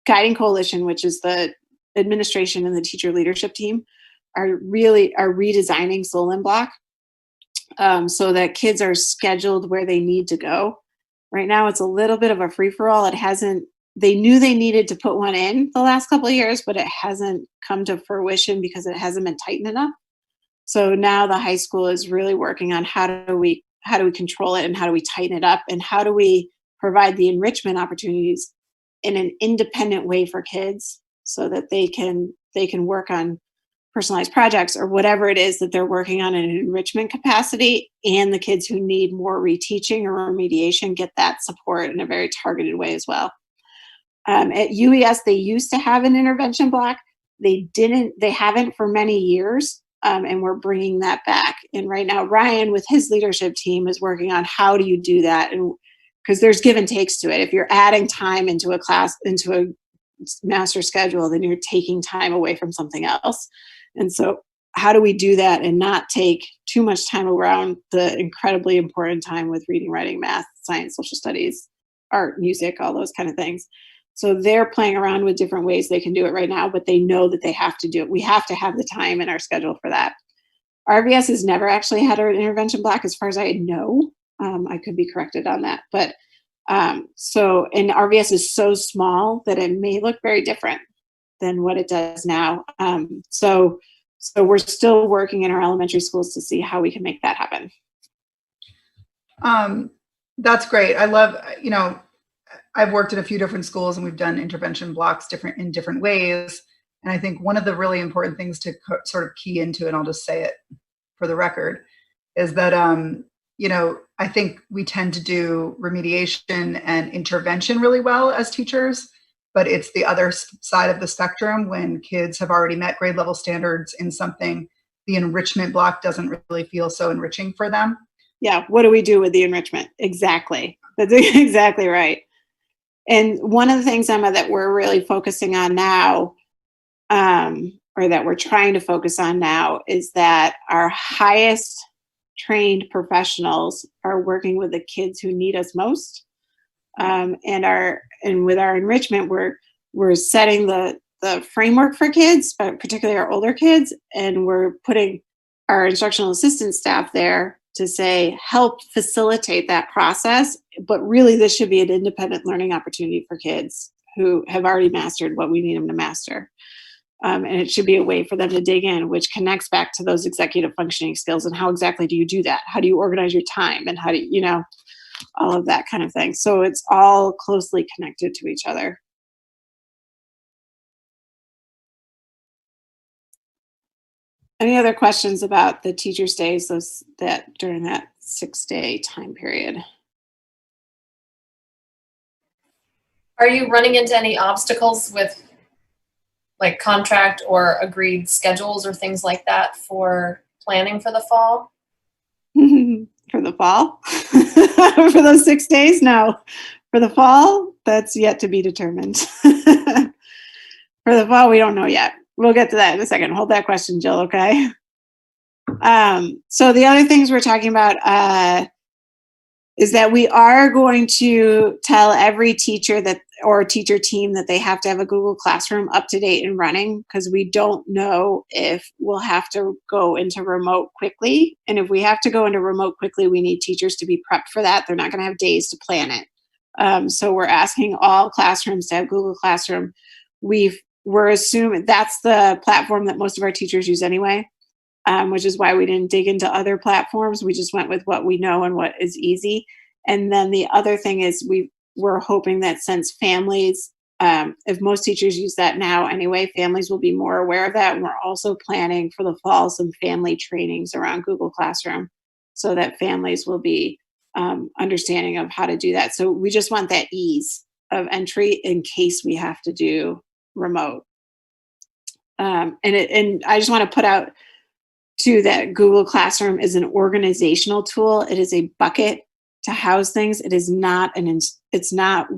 Guiding Coalition, which is the administration and the teacher leadership team, are redesigning Solon Block so that kids are scheduled where they need to go. Right now, it's a little bit of a free-for-all. They knew they needed to put one in the last couple of years, but it hasn't come to fruition because it hasn't been tight enough. So now the high school is really working on how do we control it, and how do we tighten it up, and how do we provide the enrichment opportunities in an independent way for kids so that they can work on personalized projects or whatever it is that they're working on in an enrichment capacity, and the kids who need more reteaching or remediation get that support in a very targeted way as well. At UES, they used to have an intervention block. They haven't for many years, and we're bringing that back. And right now, Ryan, with his leadership team, is working on how do you do that, and because there's give and takes to it. If you're adding time into a class, into a master schedule, then you're taking time away from something else. And so how do we do that and not take too much time around the incredibly important time with reading, writing, math, science, social studies, art, music, all those kind of things. So they're playing around with different ways they can do it right now, but they know that they have to do it. We have to have the time in our schedule for that. RVS has never actually had an intervention block as far as I know. I could be corrected on that. But and RVS is so small that it may look very different than what it does now. So we're still working in our elementary schools to see how we can make that happen. That's great. I love, I've worked at a few different schools and we've done intervention blocks in different ways. And I think one of the really important things to sort of key into, and I'll just say it for the record, is that, I think we tend to do remediation and intervention really well as teachers, but it's the other side of the spectrum when kids have already met grade level standards in something, the enrichment block doesn't really feel so enriching for them. Yeah, what do we do with the enrichment? Exactly. That's exactly right. And one of the things, Emma, that we're really focusing on now, or that we're trying to focus on now, is that our highest trained professionals are working with the kids who need us most. And with our enrichment, we're setting the framework for kids, but particularly our older kids, and we're putting our instructional assistant staff there to say, help facilitate that process. But really, this should be an independent learning opportunity for kids who have already mastered what we need them to master. And it should be a way for them to dig in, which connects back to those executive functioning skills. And how exactly do you do that? How do you organize your time? And how do you know, all of that kind of thing. So it's all closely connected to each other. Any other questions about the teacher's days during that 6-day time period? Are you running into any obstacles with like contract or agreed schedules or things like that for planning for the fall? For the fall? For those 6 days? No. For the fall, that's yet to be determined. For the fall, we don't know yet. We'll get to that in a second. Hold that question, Jill, okay? So the other things we're talking about is that we are going to tell every teacher or teacher team that they have to have a Google Classroom up to date and running, because we don't know if we'll have to go into remote quickly. And if we have to go into remote quickly, we need teachers to be prepped for that. They're not going to have days to plan it. So we're asking all classrooms to have Google Classroom. We're assuming that's the platform that most of our teachers use anyway, which is why we didn't dig into other platforms. We just went with what we know and what is easy. And then the other thing is we're hoping that since families, if most teachers use that now anyway, families will be more aware of that. And we're also planning for the fall some family trainings around Google Classroom so that families will be understanding of how to do that. So we just want that ease of entry in case we have to do remote. And I just want to put out too that Google Classroom is an organizational tool. It is a bucket to house things. It is not it's not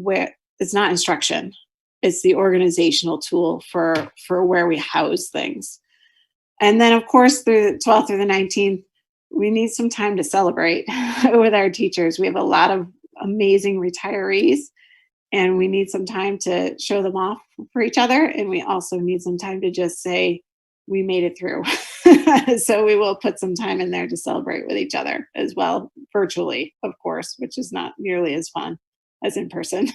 instruction. It's the organizational tool for where we house things. And then of course through the 12th through the 19th, we need some time to celebrate with our teachers. We have a lot of amazing retirees, and we need some time to show them off for each other. And we also need some time to just say, we made it through. So we will put some time in there to celebrate with each other as well, virtually, of course, which is not nearly as fun as in person.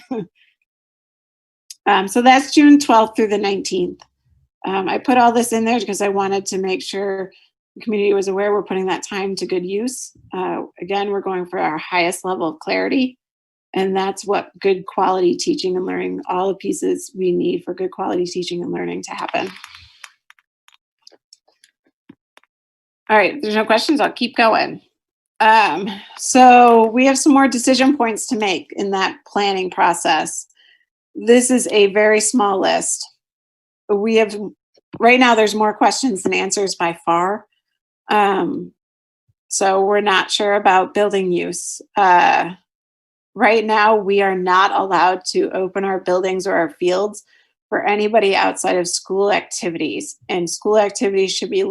So that's June 12th through the 19th. I put all this in there because I wanted to make sure the community was aware we're putting that time to good use. Again, we're going for our highest level of clarity. And that's what good quality teaching and learning, all the pieces we need for good quality teaching and learning to happen. All right, if there's no questions, I'll keep going. So we have some more decision points to make in that planning process. This is a very small list. Right now there's more questions than answers by far. So we're not sure about building use. Right now, we are not allowed to open our buildings or our fields for anybody outside of school activities. And school activities should be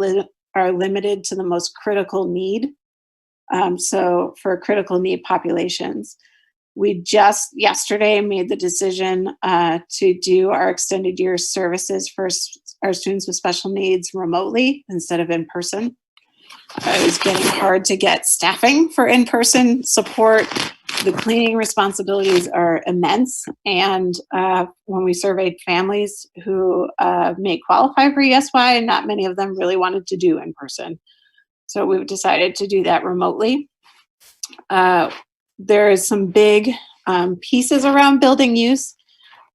are limited to the most critical need. So for critical need populations. We just yesterday made the decision to do our extended year services for our students with special needs remotely instead of in person. It was getting hard to get staffing for in-person support. The cleaning responsibilities are immense. And when we surveyed families who may qualify for ESY, not many of them really wanted to do in person. So we've decided to do that remotely. There is some big pieces around building use.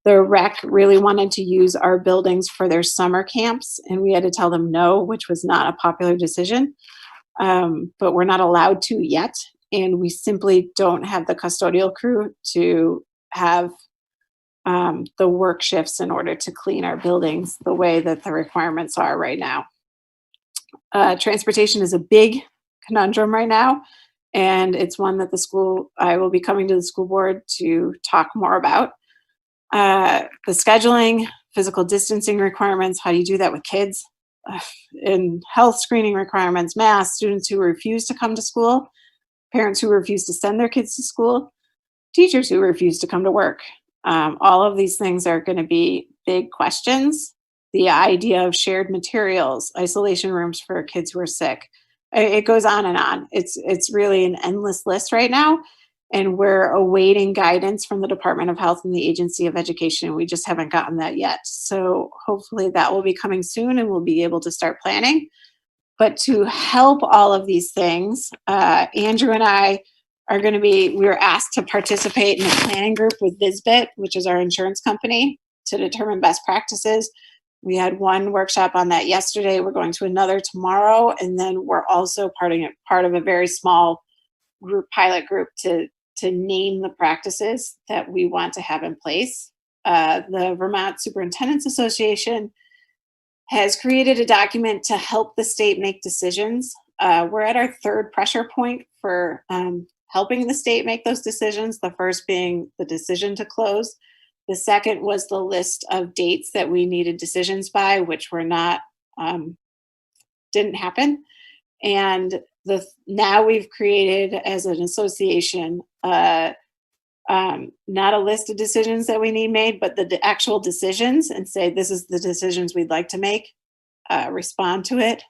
The rec really wanted to use our buildings for their summer camps, and we had to tell them no, which was not a popular decision. But we're not allowed to yet, and we simply don't have the custodial crew to have the work shifts in order to clean our buildings the way that the requirements are right now. Transportation is a big conundrum right now, and it's one that I will be coming to the school board to talk more about. The scheduling, physical distancing requirements, how do you do that with kids? And health screening requirements, masks, students who refuse to come to school, parents who refuse to send their kids to school, teachers who refuse to come to work. All of these things are going to be big questions. The idea of shared materials, isolation rooms for kids who are sick. It goes on and on. It's really an endless list right now. And we're awaiting guidance from the Department of Health and the Agency of Education. We just haven't gotten that yet. So hopefully that will be coming soon and we'll be able to start planning. But to help all of these things, Andrew and I we were asked to participate in a planning group with Visbit, which is our insurance company, to determine best practices. We had one workshop on that yesterday. We're going to another tomorrow. And then we're also part of a very small pilot group to name the practices that we want to have in place. The Vermont Superintendents Association has created a document to help the state make decisions. We're at our third pressure point for helping the state make those decisions. The first being the decision to close. The second was the list of dates that we needed decisions by, which were not, didn't happen. And now we've created as an association, not a list of decisions that we need made, but the actual decisions, and say, this is the decisions we'd like to make, respond to it.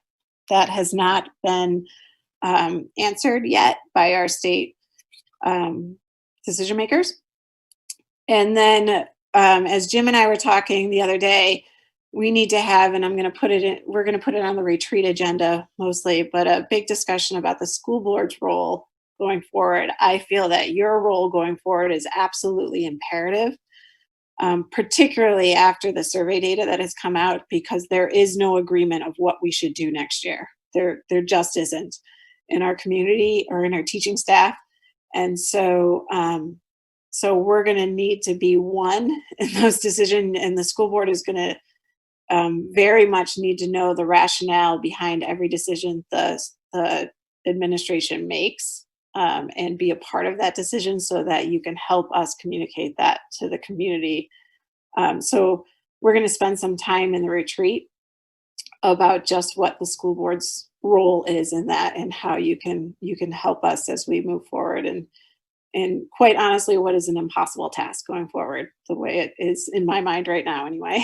That has not been answered yet by our state decision makers. And then as Jim and I were talking the other day, we need to have, and we're going to put it on the retreat agenda mostly, but a big discussion about the school board's role going forward. I feel that your role going forward is absolutely imperative, particularly after the survey data that has come out, because there is no agreement of what we should do next year. There just isn't in our community or in our teaching staff. And so we're going to need to be one in those decisions, and the school board is going to very much need to know the rationale behind every decision the administration makes, and be a part of that decision so that you can help us communicate that to the community. So we're going to spend some time in the retreat about just what the school board's role is in that, and how you can help us as we move forward. And quite honestly, what is an impossible task going forward, the way it is in my mind right now anyway.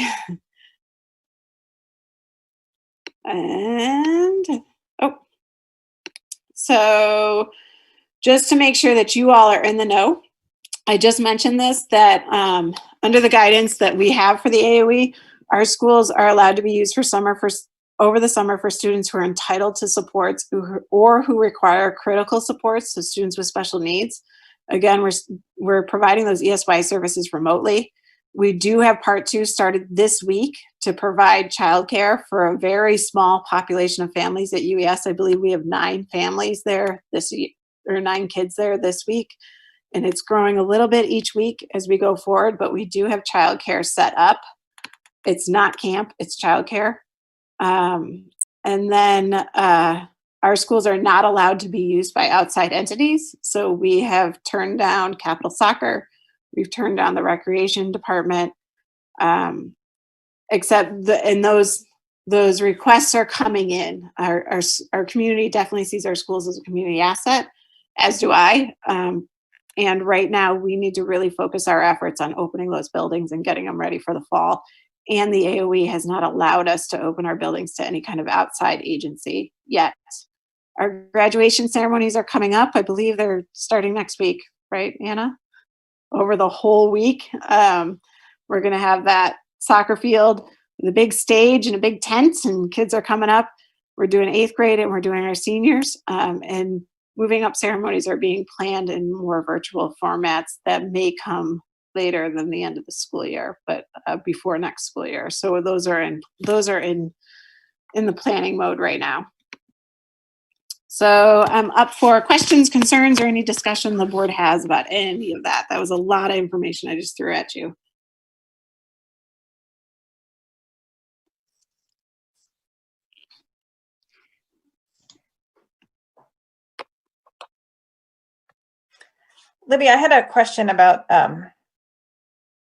And, so just to make sure that you all are in the know, I just mentioned this, that under the guidance that we have for the AOE, our schools are allowed to be used over the summer for students who are entitled to supports or who require critical supports, so students with special needs. Again, we're providing those ESY services remotely. We do have part 2 started this week to provide childcare for a very small population of families at UES. I believe we have 9 families there this week, or 9 kids there this week. And it's growing a little bit each week as we go forward, but we do have childcare set up. It's not camp, it's childcare. And then our schools are not allowed to be used by outside entities. So we have turned down Capital Soccer. We've turned down the recreation department, except those requests are coming in. Our community definitely sees our schools as a community asset, as do I. And right now we need to really focus our efforts on opening those buildings and getting them ready for the fall. And the AOE has not allowed us to open our buildings to any kind of outside agency yet. Our graduation ceremonies are coming up. I believe they're starting next week, right, Anna? Over the whole week. We're going to have that soccer field, the big stage and a big tent, and kids are coming up. We're doing 8th grade and we're doing our seniors. And moving up ceremonies are being planned in more virtual formats that may come later than the end of the school year, but before next school year. So those are in the planning mode right now. So I'm up for questions, concerns, or any discussion the board has about any of that. That was a lot of information I just threw at you. Libby, I had a question about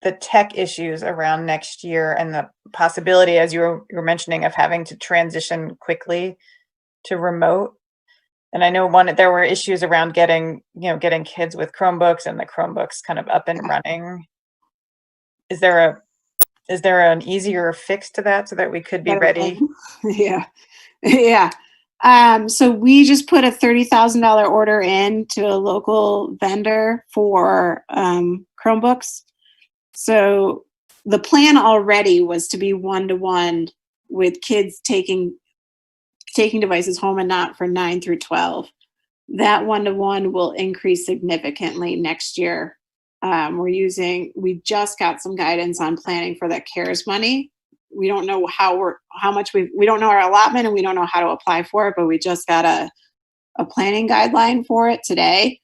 the tech issues around next year and the possibility, as you were mentioning, of having to transition quickly to remote. And I know there were issues around getting kids with Chromebooks and the Chromebooks kind of up and running. Is there an easier fix to that so that we could be ready? Yeah. Yeah. So we just put a $30,000 order in to a local vendor for Chromebooks. So the plan already was to be 1-to-1 with kids taking devices home and not for 9 through 12. That 1-to-1 will increase significantly next year. We just got some guidance on planning for that CARES money. We don't know we don't know our allotment, and we don't know how to apply for it, but we just got a planning guideline for it today.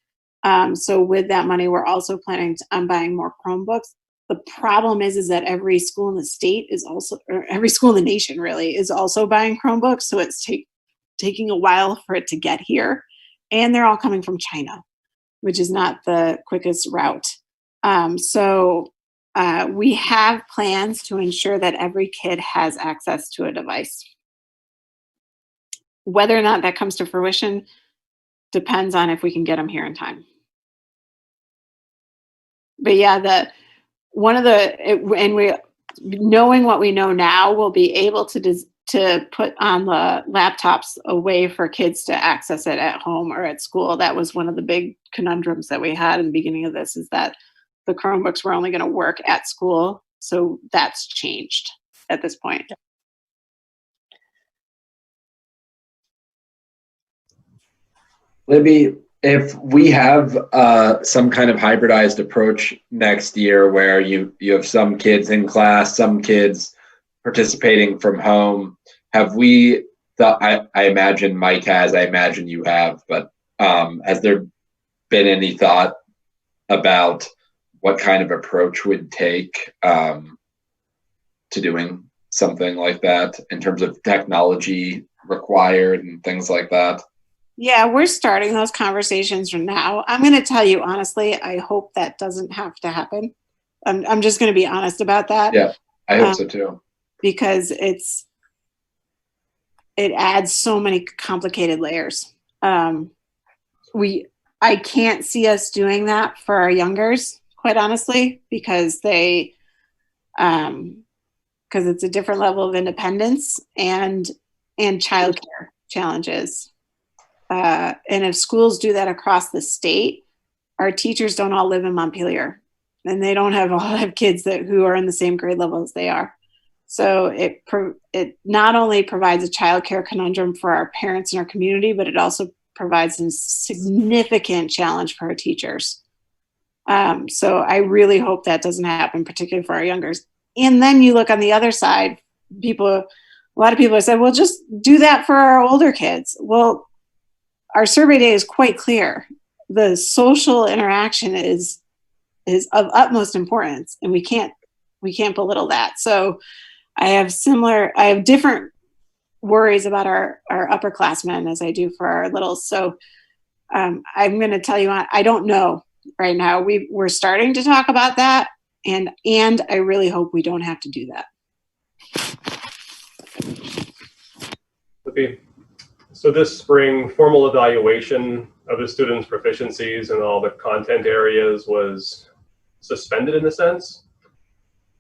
So with that money, we're also planning on buying more Chromebooks. The problem is that every school in the state or every school in the nation really is also buying Chromebooks. So it's taking a while for it to get here. And they're all coming from China, which is not the quickest route. We have plans to ensure that every kid has access to a device. Whether or not that comes to fruition depends on if we can get them here in time. But yeah, knowing what we know now, we'll be able to put on the laptops a way for kids to access it at home or at school. That was one of the big conundrums that we had in the beginning of this, is that the Chromebooks were only going to work at school. So that's changed at this point. Libby, if we have some kind of hybridized approach next year where you have some kids in class, some kids participating from home, have we thought, I imagine Mike has, I imagine you have, but has there been any thought about what kind of approach would take to doing something like that in terms of technology required and things like that? Yeah, we're starting those conversations from now. I'm going to tell you honestly, I hope that doesn't have to happen. I'm just going to be honest about that. Yeah, I hope so too. Because it adds so many complicated layers. I can't see us doing that for our youngers, quite honestly, because it's a different level of independence and childcare challenges. And if schools do that across the state, our teachers don't all live in Montpelier, and they don't have a lot of kids who are in the same grade level as they are. So it not only provides a childcare conundrum for our parents and our community, but it also provides a significant challenge for our teachers. So I really hope that doesn't happen, particularly for our youngers. And then you look on the other side, a lot of people have said, well, just do that for our older kids. Well, our survey data is quite clear. The social interaction is of utmost importance, and we can't belittle that. So I have different worries about our upperclassmen as I do for our littles. So I'm going to tell you, I don't know right now. We're starting to talk about that, and I really hope we don't have to do that. Okay. So this spring, formal evaluation of the students' proficiencies in all the content areas was suspended in a sense.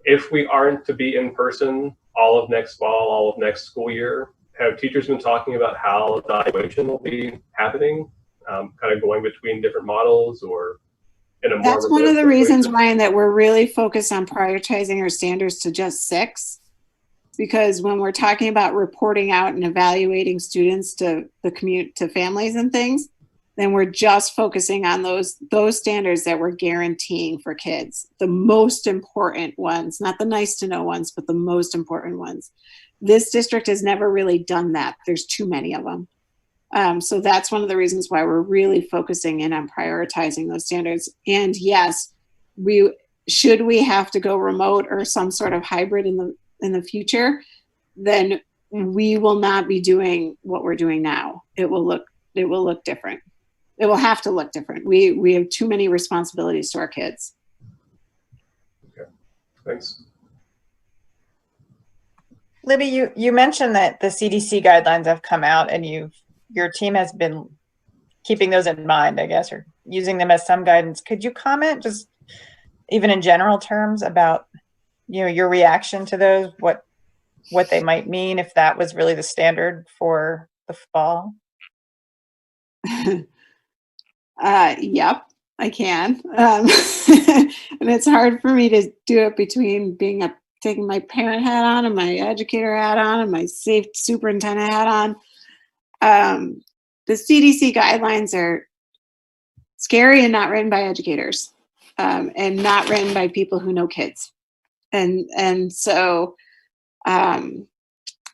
If we aren't to be in person all of next fall, all of next school year, have teachers been talking about how evaluation will be happening, kind of going between different models or in a more That's one of the reasons, Ryan, that we're really focused on prioritizing our standards to just 6. Because when we're talking about reporting out and evaluating students to families and things, then we're just focusing on those standards that we're guaranteeing for kids. The most important ones, not the nice to know ones, but the most important ones. This district has never really done that. There's too many of them. So that's one of the reasons why we're really focusing in on prioritizing those standards. And yes, should we have to go remote or some sort of hybrid in the future, then we will not be doing what we're doing now. It will look different. it will have to look different. We have too many responsibilities to our kids. Okay, thanks. Libby, you mentioned that the CDC guidelines have come out and your team has been keeping those in mind, I guess, or using them as some guidance. Could you comment just even in general terms about, your reaction to those, what they might mean if that was really the standard for the fall? Yep, I can. And it's hard for me to do it between taking my parent hat on and my educator hat on and my safe superintendent hat on. The CDC guidelines are scary and not written by educators, and not written by people who know kids. And so I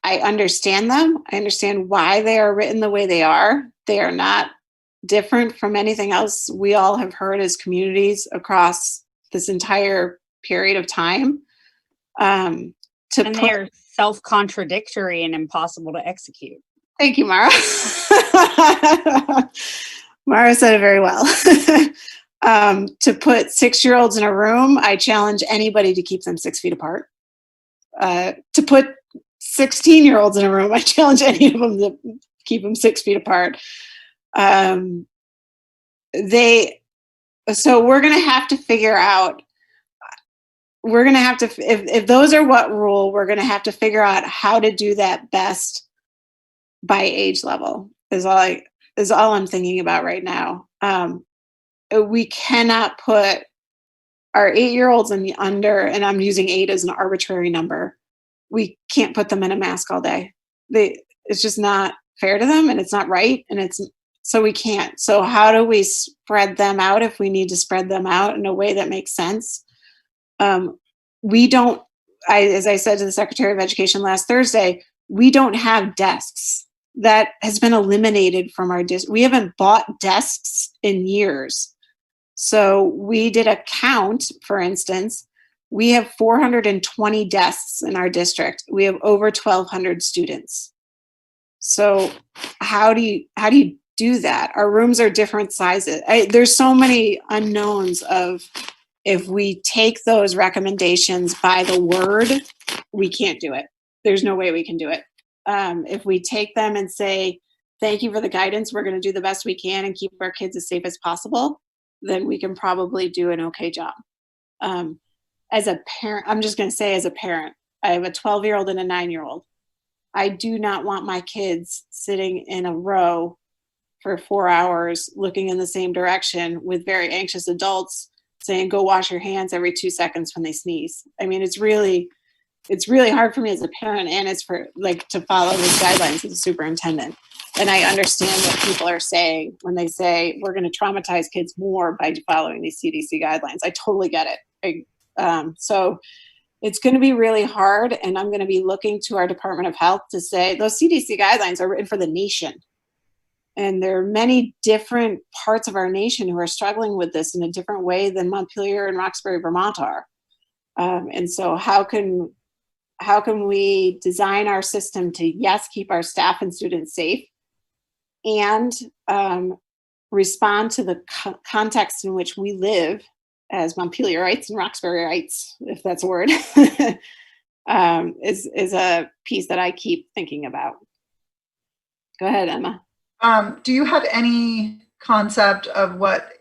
understand them. I understand why they are written the way they are. They are not different from anything else we all have heard as communities across this entire period of time. And they're self-contradictory and impossible to execute. Thank you, Mara. Mara said it very well. To put 6-year-olds in a room, I challenge anybody to keep them 6 feet apart. To put 16-year-olds in a room, I challenge any of them to keep them 6 feet apart. So we're going to have to figure out, if those are what rule, we're going to have to figure out how to do that best by age level is all I'm thinking about right now. We cannot put our 8-year-olds in the under, and I'm using 8 as an arbitrary number. We can't put them in a mask all day. It's just not fair to them, and it's not right, so we can't. So how do we spread them out if we need to spread them out in a way that makes sense? We don't, as I said to the Secretary of Education last Thursday, we don't have desks. That has been eliminated from our district. We haven't bought desks in years. So we did a count, for instance. We have 420 desks in our district. We have over 1,200 students. So how do you do that? Our rooms are different sizes. There's so many unknowns of, if we take those recommendations by the word, we can't do it. There's no way we can do it. If we take them and say, thank you for the guidance, we're going to do the best we can and keep our kids as safe as possible, then we can probably do an okay job. As a parent, I'm just going to say, as a parent, I have a 12-year-old and a 9-year-old. I do not want my kids sitting in a row for 4 hours looking in the same direction with very anxious adults saying, go wash your hands every 2 seconds when they sneeze. I mean, it's really hard for me as a parent, and it's to follow those guidelines as a superintendent. And I understand what people are saying when they say we're going to traumatize kids more by following these CDC guidelines. I totally get it. So it's going to be really hard, and I'm going to be looking to our Department of Health to say those CDC guidelines are written for the nation. And there are many different parts of our nation who are struggling with this in a different way than Montpelier and Roxbury, Vermont are. And so how can we design our system to, yes, keep our staff and students safe, and respond to the context in which we live as Montpelierites and Roxburyites, if that's a word, is a piece that I keep thinking about. Go ahead, Emma. Do you have any concept of what,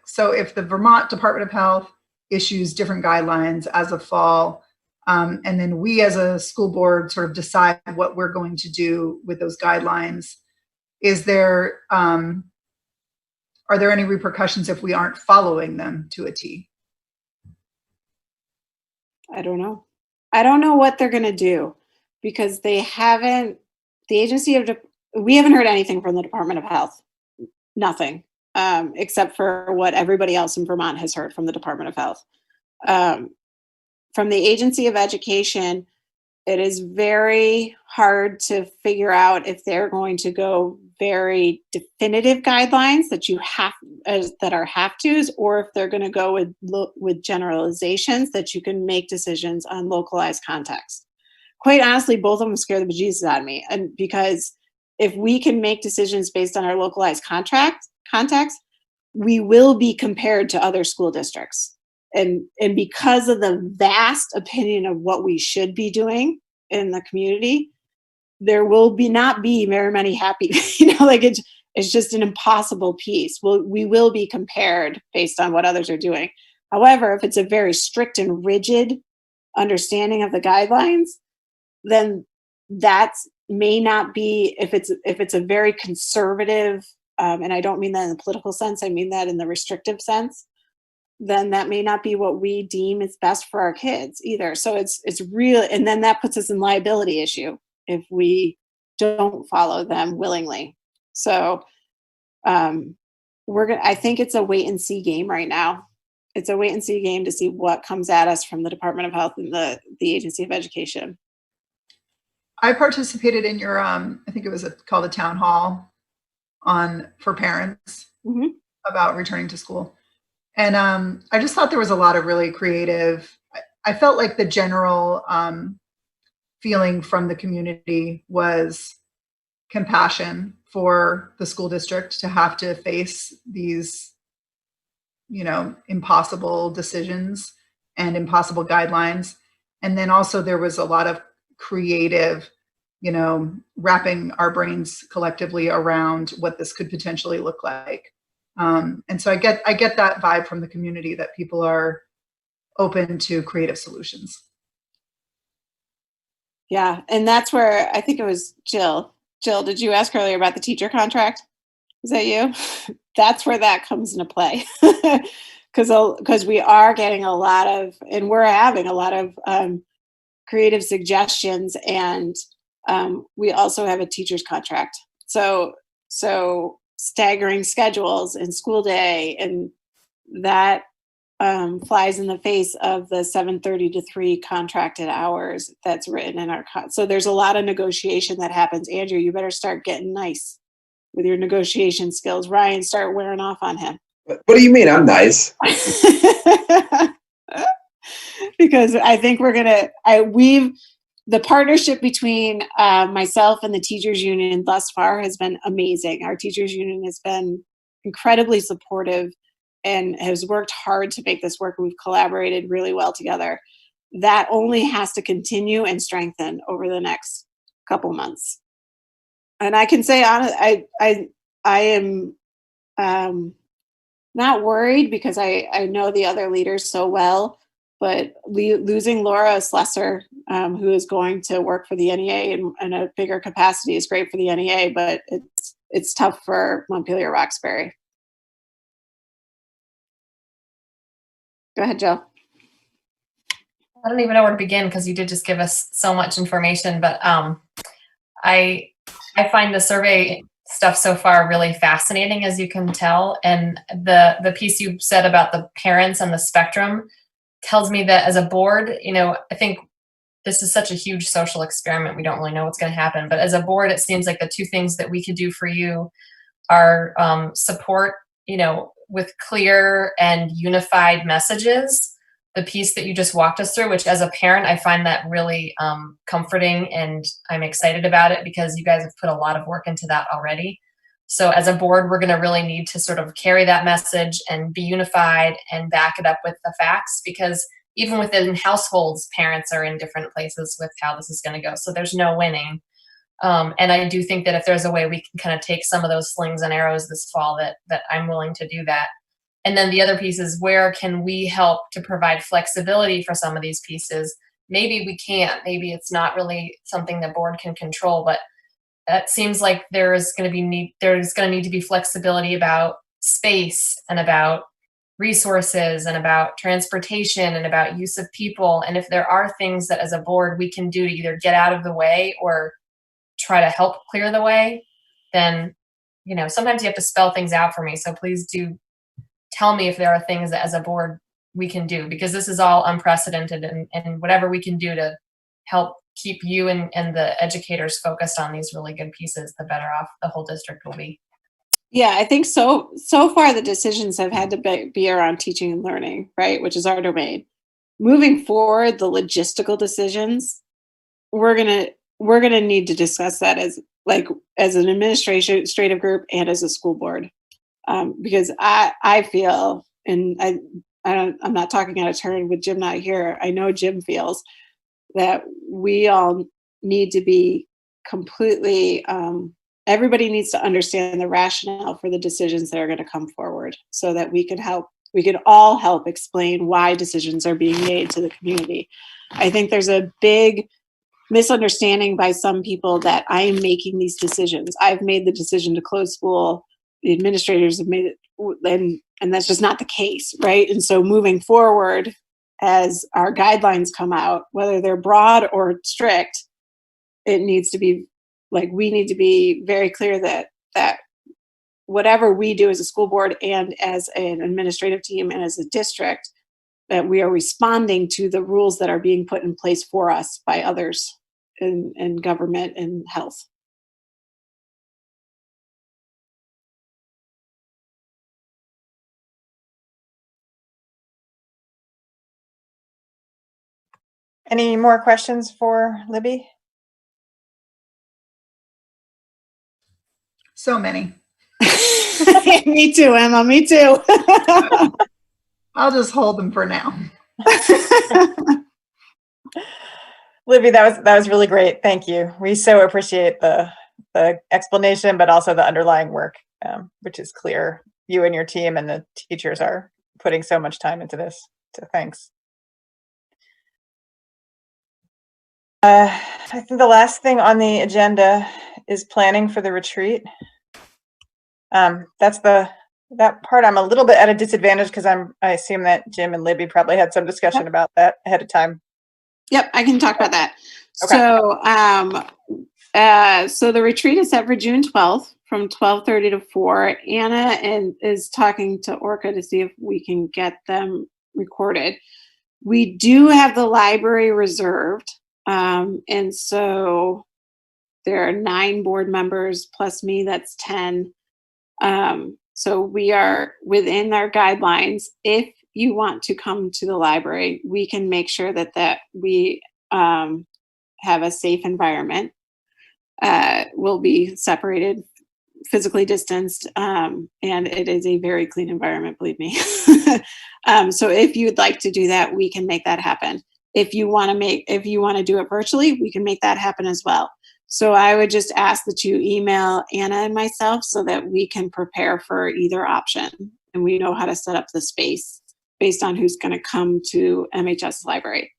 so if the Vermont Department of Health issues different guidelines as of fall, and then we as a school board sort of decide what we're going to do with those guidelines, are there any repercussions if we aren't following them to a T? I don't know. I don't know what they're going to do, because we haven't heard anything from the Department of Health. Nothing, except for what everybody else in Vermont has heard from the Department of Health. From the Agency of Education, it is very hard to figure out if they're going to go very definitive guidelines that are have-tos, or if they're going to go with generalizations that you can make decisions on localized context. Quite honestly, both of them scare the bejesus out of me, and because if we can make decisions based on our localized context, we will be compared to other school districts. And because of the vast opinion of what we should be doing in the community, there will not be very many happy, like it's just an impossible piece. We will be compared based on what others are doing. However, if it's a very strict and rigid understanding of the guidelines, then that may not be, if it's a very conservative, and I don't mean that in the political sense, I mean that in the restrictive sense, then that may not be what we deem is best for our kids either. So it's real, and then that puts us in liability issue if we don't follow them willingly. So I think it's a wait and see game right now. It's a wait and see game to see what comes at us from the Department of Health and the Agency of Education. I participated in your, I think it was called a town hall for parents about returning to school. And I just thought there was a lot of really creative, I felt like the general feeling from the community was compassion for the school district to have to face these, impossible decisions and impossible guidelines. And then also there was a lot of creative, wrapping our brains collectively around what this could potentially look like. And so I get that vibe from the community that people are open to creative solutions. Yeah, and that's where I think it was Jill. Jill, did you ask earlier about the teacher contract? Is that you? That's where that comes into play. Because we are getting a lot of, and we're having a lot of creative suggestions, and we also have a teacher's contract. So staggering schedules and school day, and that flies in the face of the 7:30 to 3 contracted hours that's written in our so there's a lot of negotiation that happens. Andrew, you better start getting nice with your negotiation skills. Ryan, start wearing off on him. What do you mean I'm nice? Because I think the partnership between myself and the teachers union thus far has been amazing. Our teachers union has been incredibly supportive and has worked hard to make this work. We've collaborated really well together. That only has to continue and strengthen over the next couple months. And I can say, honestly, I am not worried because I know the other leaders so well, but losing Laura Slesser, who is going to work for the NEA in a bigger capacity, is great for the NEA, but it's tough for Montpelier-Roxbury. Go ahead, Jill. I don't even know where to begin because you did just give us so much information, but I find the survey stuff so far really fascinating, as you can tell. And the piece you said about the parents and the spectrum tells me that as a board, I think this is such a huge social experiment. We don't really know what's going to happen. But as a board, it seems like the two things that we could do for you are support, with clear and unified messages, the piece that you just walked us through, which as a parent, I find that really comforting, and I'm excited about it because you guys have put a lot of work into that already. So as a board, we're going to really need to sort of carry that message and be unified and back it up with the facts, because even within households, parents are in different places with how this is going to go. So there's no winning. And I do think that if there's a way we can kind of take some of those slings and arrows this fall, that I'm willing to do that. And then the other piece is, where can we help to provide flexibility for some of these pieces? Maybe we can't. Maybe it's not really something the board can control, but it seems like there's going to need to be flexibility about space and about resources and about transportation and about use of people. And if there are things that as a board we can do to either get out of the way or try to help clear the way, then, sometimes you have to spell things out for me. So please do tell me if there are things that as a board we can do, because this is all unprecedented, and whatever we can do to help keep you and the educators focused on these really good pieces, the better off the whole district will be. Yeah, I think so far the decisions have had to be around teaching and learning, right, which is our domain. Moving forward, the logistical decisions, we're gonna need to discuss that as an administrative group and as a school board. Because I feel, and I'm not talking out of turn with Jim not here. I know Jim feels that we all need to be completely, everybody needs to understand the rationale for the decisions that are going to come forward so that we can all help explain why decisions are being made to the community. I think there's a big misunderstanding by some people that I am making these decisions. I've made the decision to close school. The administrators have made it, and that's just not the case, right? And so moving forward, as our guidelines come out, whether they're broad or strict, it needs to be like, we need to be very clear that whatever we do as a school board and as an administrative team and as a district, that we are responding to the rules that are being put in place for us by others in government and health. Any more questions for Libby? So many. Me too, Emma, me too. I'll just hold them for now. Libby, that was really great. Thank you. We so appreciate the explanation, but also the underlying work, which is clear. You and your team and the teachers are putting so much time into this. So thanks. I think the last thing on the agenda is planning for the retreat. That's that part I'm a little bit at a disadvantage because I assume that Jim and Libby probably had some discussion about that ahead of time. Yep, I can talk about that. Okay. So the retreat is set for June 12th from 12:30 to 4. Anna is talking to Orca to see if we can get them recorded. We do have the library reserved. And so there are 9 board members plus me, that's 10. So we are within our guidelines. If you want to come to the library, we can make sure that we have a safe environment. We'll be separated, physically distanced, and it is a very clean environment, believe me. So if you'd like to do that, we can make that happen. If you want to do it virtually, we can make that happen as well. So I would just ask that you email Anna and myself so that we can prepare for either option and we know how to set up the space based on who's going to come to MHS library.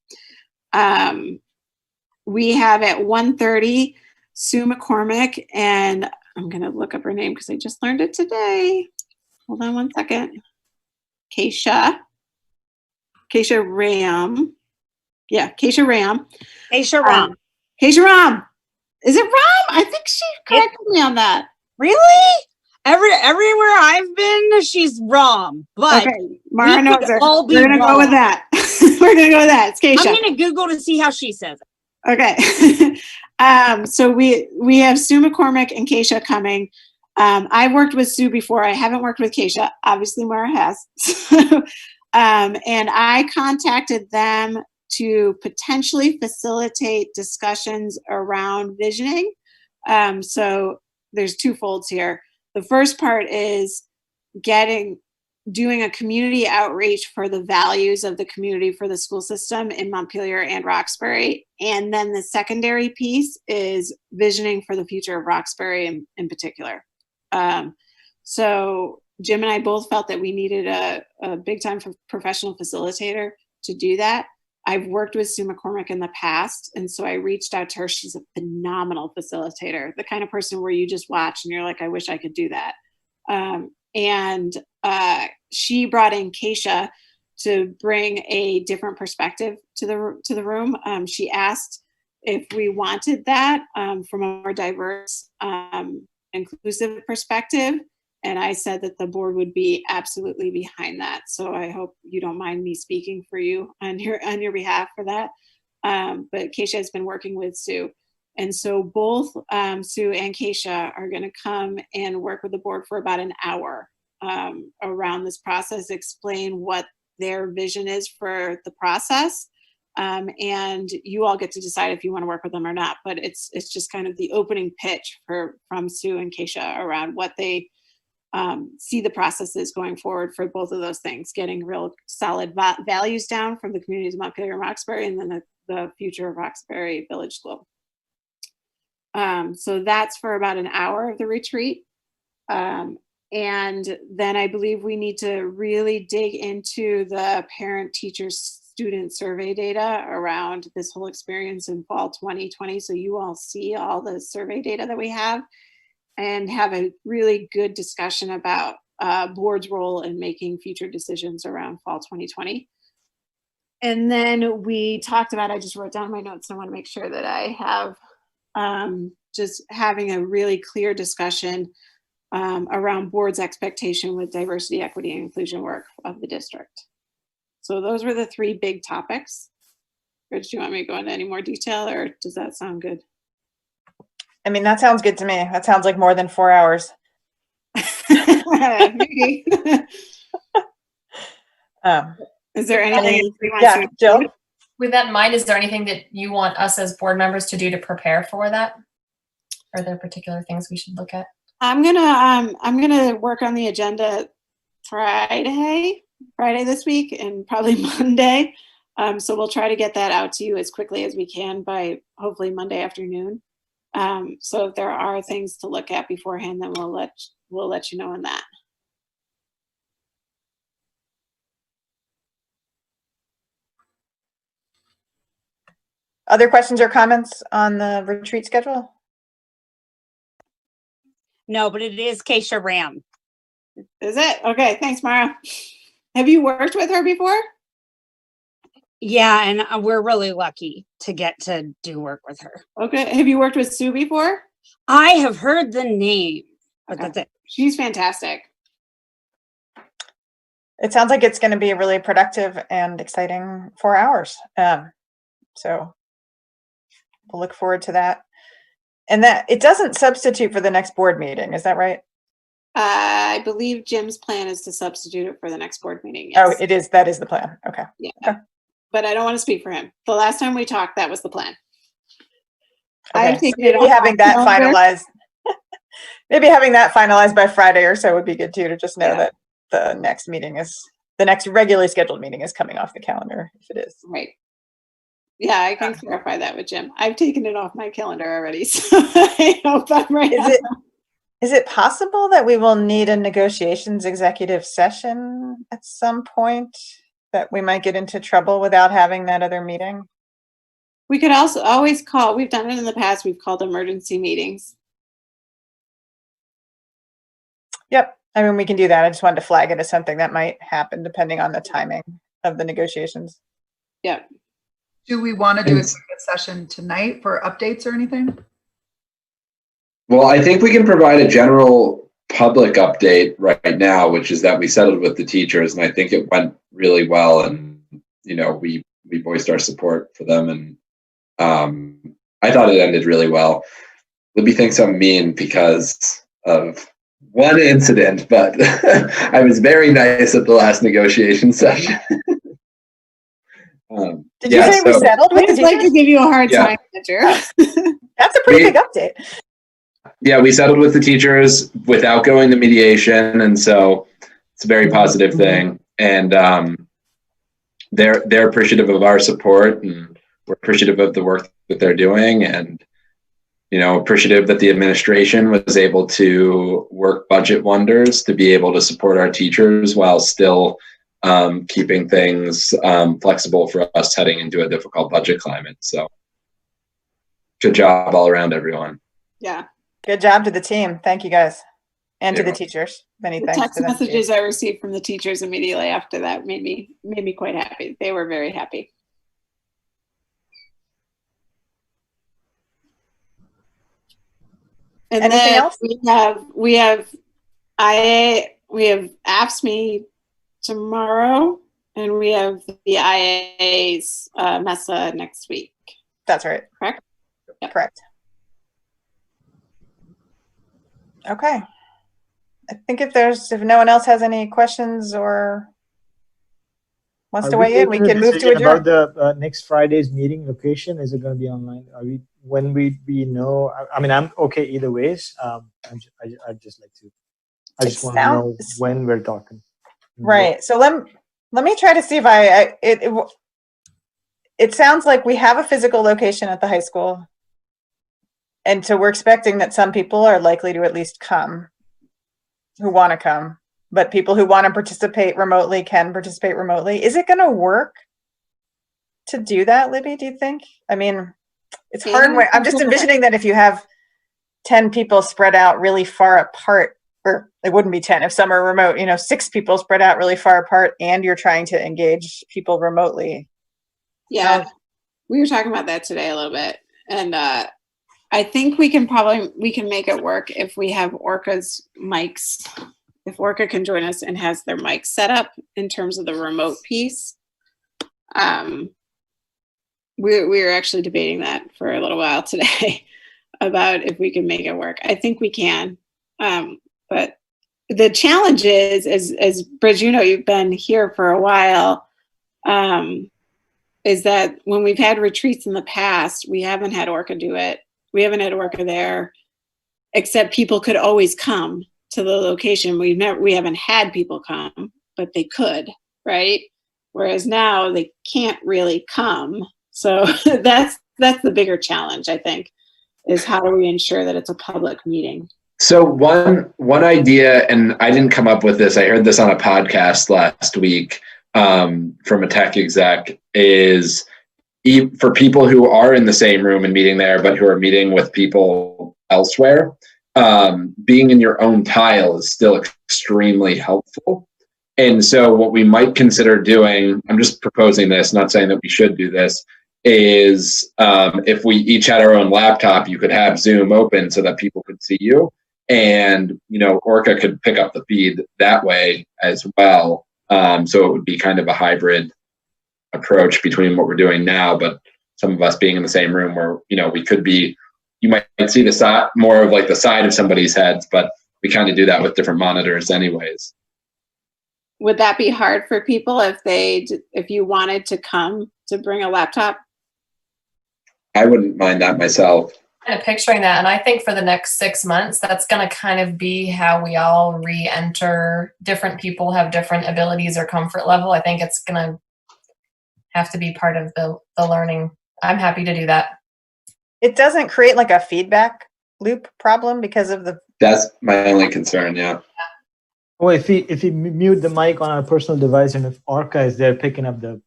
We have at 1:30 Sue McCormick, and I'm going to look up her name because I just learned it today. Hold on one second. Keisha Ram. Yeah, Keisha Ram. Keisha Ram. Keisha Ram. Is it Ram? I think she corrected me on that. Really? Everywhere I've been, she's Ram. But okay, Mara we knows could her. all be We're gonna go with that. We're gonna go with that. It's Keisha. I'm gonna Google to see how she says it. Okay. So we have Sue McCormick and Keisha coming. I've worked with Sue before. I haven't worked with Keisha. Obviously, Mara has. And I contacted them to potentially facilitate discussions around visioning. So there's 2 folds here. The first part is doing a community outreach for the values of the community for the school system in Montpelier and Roxbury. And then the secondary piece is visioning for the future of Roxbury in particular. So Jim and I both felt that we needed a big time professional facilitator to do that. I've worked with Sue McCormick in the past, and so I reached out to her. She's a phenomenal facilitator, the kind of person where you just watch and you're like, I wish I could do that. And she brought in Keisha to bring a different perspective to the room. She asked if we wanted that from a more diverse, inclusive perspective. And I said that the board would be absolutely behind that. So I hope you don't mind me speaking for you on your behalf for that. But Keisha has been working with Sue. And so both Sue and Keisha are going to come and work with the board for about an hour around this process, explain what their vision is for the process. And you all get to decide if you want to work with them or not. But it's just kind of the opening pitch from Sue and Keisha around what they see the processes going forward for both of those things, getting real solid values down from the communities of Montpelier-Roxbury, and then the future of Roxbury Village School. So that's for about an hour of the retreat. And then I believe we need to really dig into the parent, teacher, student survey data around this whole experience in fall 2020. So you all see all the survey data that we have, and have a really good discussion about board's role in making future decisions around fall 2020. And then we talked about, I just wrote down my notes. I want to make sure that I have just having a really clear discussion around board's expectation with diversity, equity, and inclusion work of the district. So those were the three big topics. Rich, do you want me to go into any more detail, or does that sound good? I mean, that sounds good to me. That sounds like more than 4 hours. Maybe. Is there anything? Yeah, Jill? With that in mind, is there anything that you want us as board members to do to prepare for that? Are there particular things we should look at? I'm gonna work on the agenda Friday this week, and probably Monday. So we'll try to get that out to you as quickly as we can by hopefully Monday afternoon. So if there are things to look at beforehand, then we'll let you know on that. Other questions or comments on the retreat schedule? No, but it is Keisha Ram. Is it? Okay, thanks, Mara. Have you worked with her before? Yeah, and we're really lucky to get to do work with her. Okay, have you worked with Sue before? I have heard the name, but that's it. She's fantastic. It sounds like it's going to be a really productive and exciting 4 hours. So we'll look forward to that. And that it doesn't substitute for the next board meeting, is that right? I believe Jim's plan is to substitute it for the next board meeting. Yes. Oh, it is. That is the plan. Okay. Yeah. Okay. But I don't want to speak for him. The last time we talked, that was the plan. Okay. So maybe having that finalized. Maybe having that finalized by Friday or so would be good too, to just know that the next regularly scheduled meeting is coming off the calendar, if it is. Right. Yeah, I can clarify that with Jim. I've taken it off my calendar already, so I hope I'm right. Is it possible that we will need a negotiations executive session at some point, that we might get into trouble without having that other meeting? We could also always call, we've done it in the past, we've called emergency meetings. Yep. I mean, we can do that. I just wanted to flag it as something that might happen depending on the timing of the negotiations. Yep. Do we want to do a session tonight for updates or anything? Well, I think we can provide a general public update right now, which is that we settled with the teachers, and I think it went really well. And we voiced our support for them, and I thought it ended really well. Libby thinks I'm mean because of one incident, but I was very nice at the last negotiation session. Did you say we settled with the teachers? I'd like to give you a hard time, Andrew. That's a pretty big update. Yeah, we settled with the teachers without going to mediation, and so it's a very positive thing. And they're appreciative of our support, and we're appreciative of the work that they're doing, and appreciative that the administration was able to work budget wonders to be able to support our teachers while still keeping things flexible for us heading into a difficult budget climate. So good job all around, everyone. Yeah. Good job to the team. Thank you guys. And to the teachers. Many thanks. Text messages I received from the teachers immediately after that made me quite happy. They were very happy. And anything else? We have AFSME tomorrow, and we have the IA's MESA next week. That's right. Correct? Yep. Correct. Okay. I think if no one else has any questions or wants to weigh in, we can move to adjourn. About the next Friday's meeting location, is it going to be online? When we know? I mean, I'm okay either ways. I'd just like to I just want to know when we're talking. Right. So let me try to see if it sounds like we have a physical location at the high school. And so we're expecting that some people are likely to at least come, who want to come, but people who want to participate remotely can participate remotely. Is it going to work to do that, Libby, do you think? I mean, it's hard. I'm just envisioning that if you have 10 people spread out really far apart, or it wouldn't be 10 if some are remote, 6 people spread out really far apart and you're trying to engage people remotely. Yeah, we were talking about that today a little bit. And I think we can make it work if we have Orca's mics. If Orca can join us and has their mics set up in terms of the remote piece. We were actually debating that for a little while today about if we can make it work. I think we can. But the challenge is, as Bridge, you've been here for a while, is that when we've had retreats in the past, we haven't had Orca do it. We haven't had Orca there, except people could always come to the location. We haven't had people come, but they could, right? Whereas now they can't really come. So that's the bigger challenge, I think, is how do we ensure that it's a public meeting? So one idea, and I didn't come up with this, I heard this on a podcast last week from a tech exec, is for people who are in the same room and meeting there, but who are meeting with people elsewhere, being in your own tile is still extremely helpful. And so what we might consider doing, I'm just proposing this, not saying that we should do this, is if we each had our own laptop, you could have Zoom open so that people could see you. And, Orca could pick up the feed that way as well. So it would be kind of a hybrid approach between what we're doing now, but some of us being in the same room where, we could be, you might see the side, more of like the side of somebody's heads, but we kind of do that with different monitors anyways. Would that be hard for people if you wanted to come to bring a laptop? I wouldn't mind that myself. Kind of picturing that, and I think for the next 6 months, that's going to kind of be how we all re-enter. Different people have different abilities or comfort level. I think it's going to have to be part of the learning. I'm happy to do that. It doesn't create like a feedback loop problem because of the... That's my only concern, yeah. Oh, if we mute the mic on our personal device and if Orca is there picking up the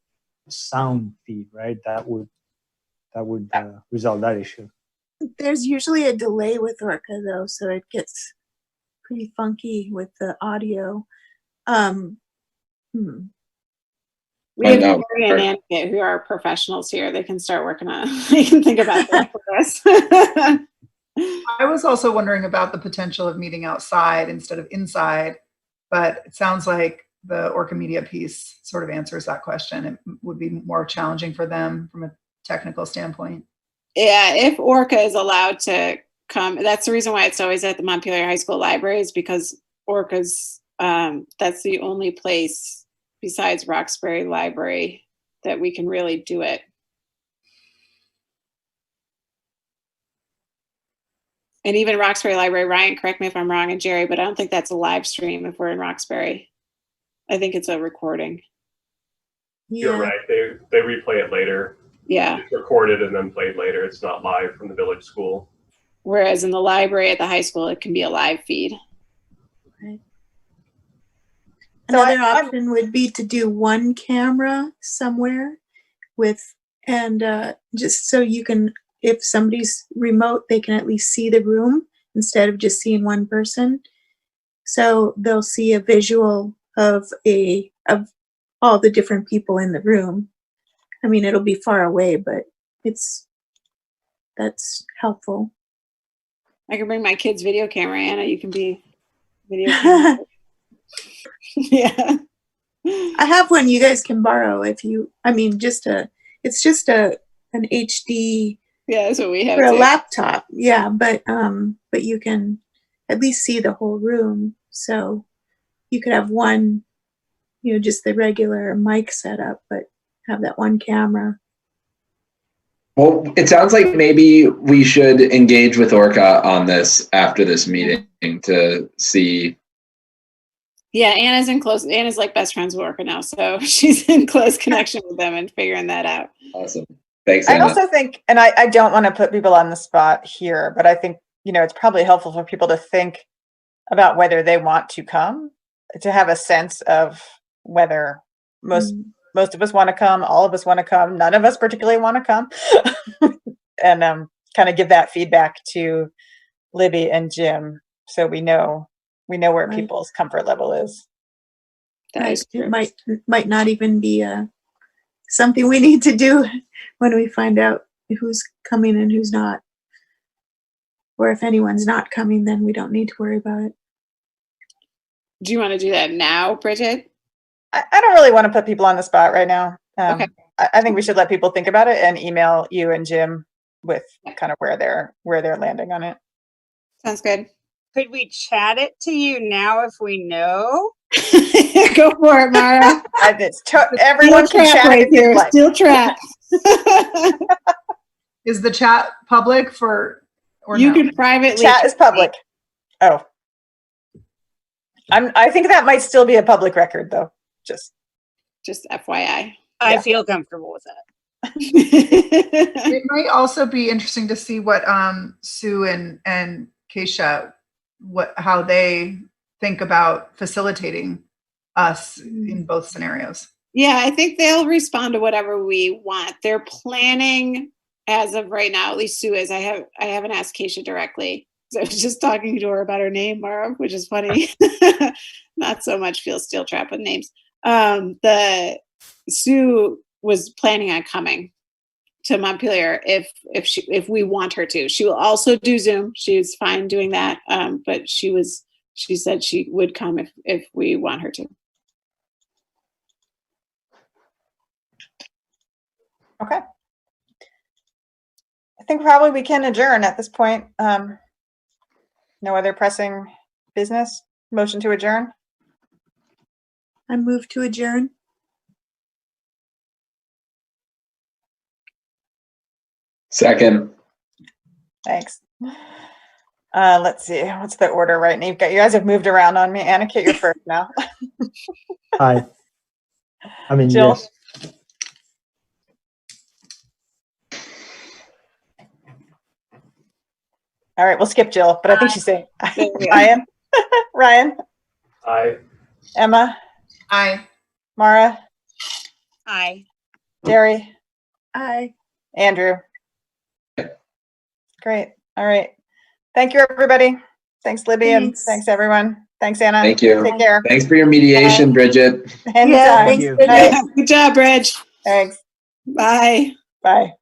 sound feed, right, that would resolve that issue. There's usually a delay with Orca though, so it gets pretty funky with the audio. We have Gary and Annika who are professionals here. They can start working on it. They can think about that for us. I was also wondering about the potential of meeting outside instead of inside, but it sounds like the Orca Media piece sort of answers that question. It would be more challenging for them from a technical standpoint. Yeah, if Orca is allowed to come, that's the reason why it's always at the Montpelier High School library, is because Orca's, that's the only place besides Roxbury Library that we can really do it. And even Roxbury Library, Ryan, correct me if I'm wrong, and Jerry, but I don't think that's a live stream if we're in Roxbury. I think it's a recording. Yeah. You're right. They replay it later. Yeah. It's recorded and then played later. It's not live from the village school. Whereas in the library at the high school, it can be a live feed. Right. So Another option would be to do one camera somewhere just so you can, if somebody's remote, they can at least see the room instead of just seeing one person. So they'll see a visual of all the different people in the room. I mean, it'll be far away, but that's helpful. I can bring my kid's video camera, Anna. You can be video camera. Yeah. I have one you guys can borrow if you, it's just an HD. Yeah, that's what we have for a too. laptop. Yeah, but you can at least see the whole room. So you could have one, just the regular mic setup, but have that one camera. Well, it sounds like maybe we should engage with Orca on this after this meeting to see Yeah, Anna's like best friends with Orca now, so she's in close connection with them and figuring that out. Awesome. Thanks, I Anna. also think, and I don't want to put people on the spot here, but I think, it's probably helpful for people to think about whether they want to come, to have a sense of whether most of us want to come, all of us want to come, none of us particularly want to come, and kind of give that feedback to Libby and Jim, so we know where people's comfort level is. Right. It might not even be something we need to do when we find out who's coming and who's not. Or if anyone's not coming, then we don't need to worry about it. Do you want to do that now, Bridget? I don't really want to put people on the spot right now. Okay. I think we should let people think about it and email you and Jim with kind of where they're landing on it. Sounds good. Could we chat it to you now if we know? Go for it, Mara. Everyone can chat right here. like. Still trap. Is the chat public or you no? can privately chat is public. Oh, I think that might still be a public record, though. Just FYI. I feel comfortable with that. It might also be interesting to see what Sue and Keisha, how they think about facilitating us in both scenarios. Yeah, I think they'll respond to whatever we want. They're planning as of right now, at least Sue is. I haven't asked Keisha directly. So I was just talking to her about her name, Mara, which is funny. Not so much feel steel trap with names. Sue was planning on coming to Montpelier if we want her to. She will also do Zoom. She's fine doing that. But she said she would come if we want her to. Okay. I think probably we can adjourn at this point. No other pressing business. Motion to adjourn. I move to adjourn. Second. Thanks. Let's see. What's the order right now? You guys have moved around on me. Anna, you're first now. Aye. I mean, Jill? yes. All right, we'll skip Jill, but I think she's saying Ryan. Ryan. Aye. Emma. Aye. Mara. Aye. Jerry. Aye. Andrew. Great. All right. Thank you, everybody. Thanks, Libby, and thanks, everyone. Thanks, Anna. Thank you. Take care. Thanks for your mediation, Bridget. Anytime. thanks, you. Bridget. Good job, Bridge. Thanks. Bye. Bye.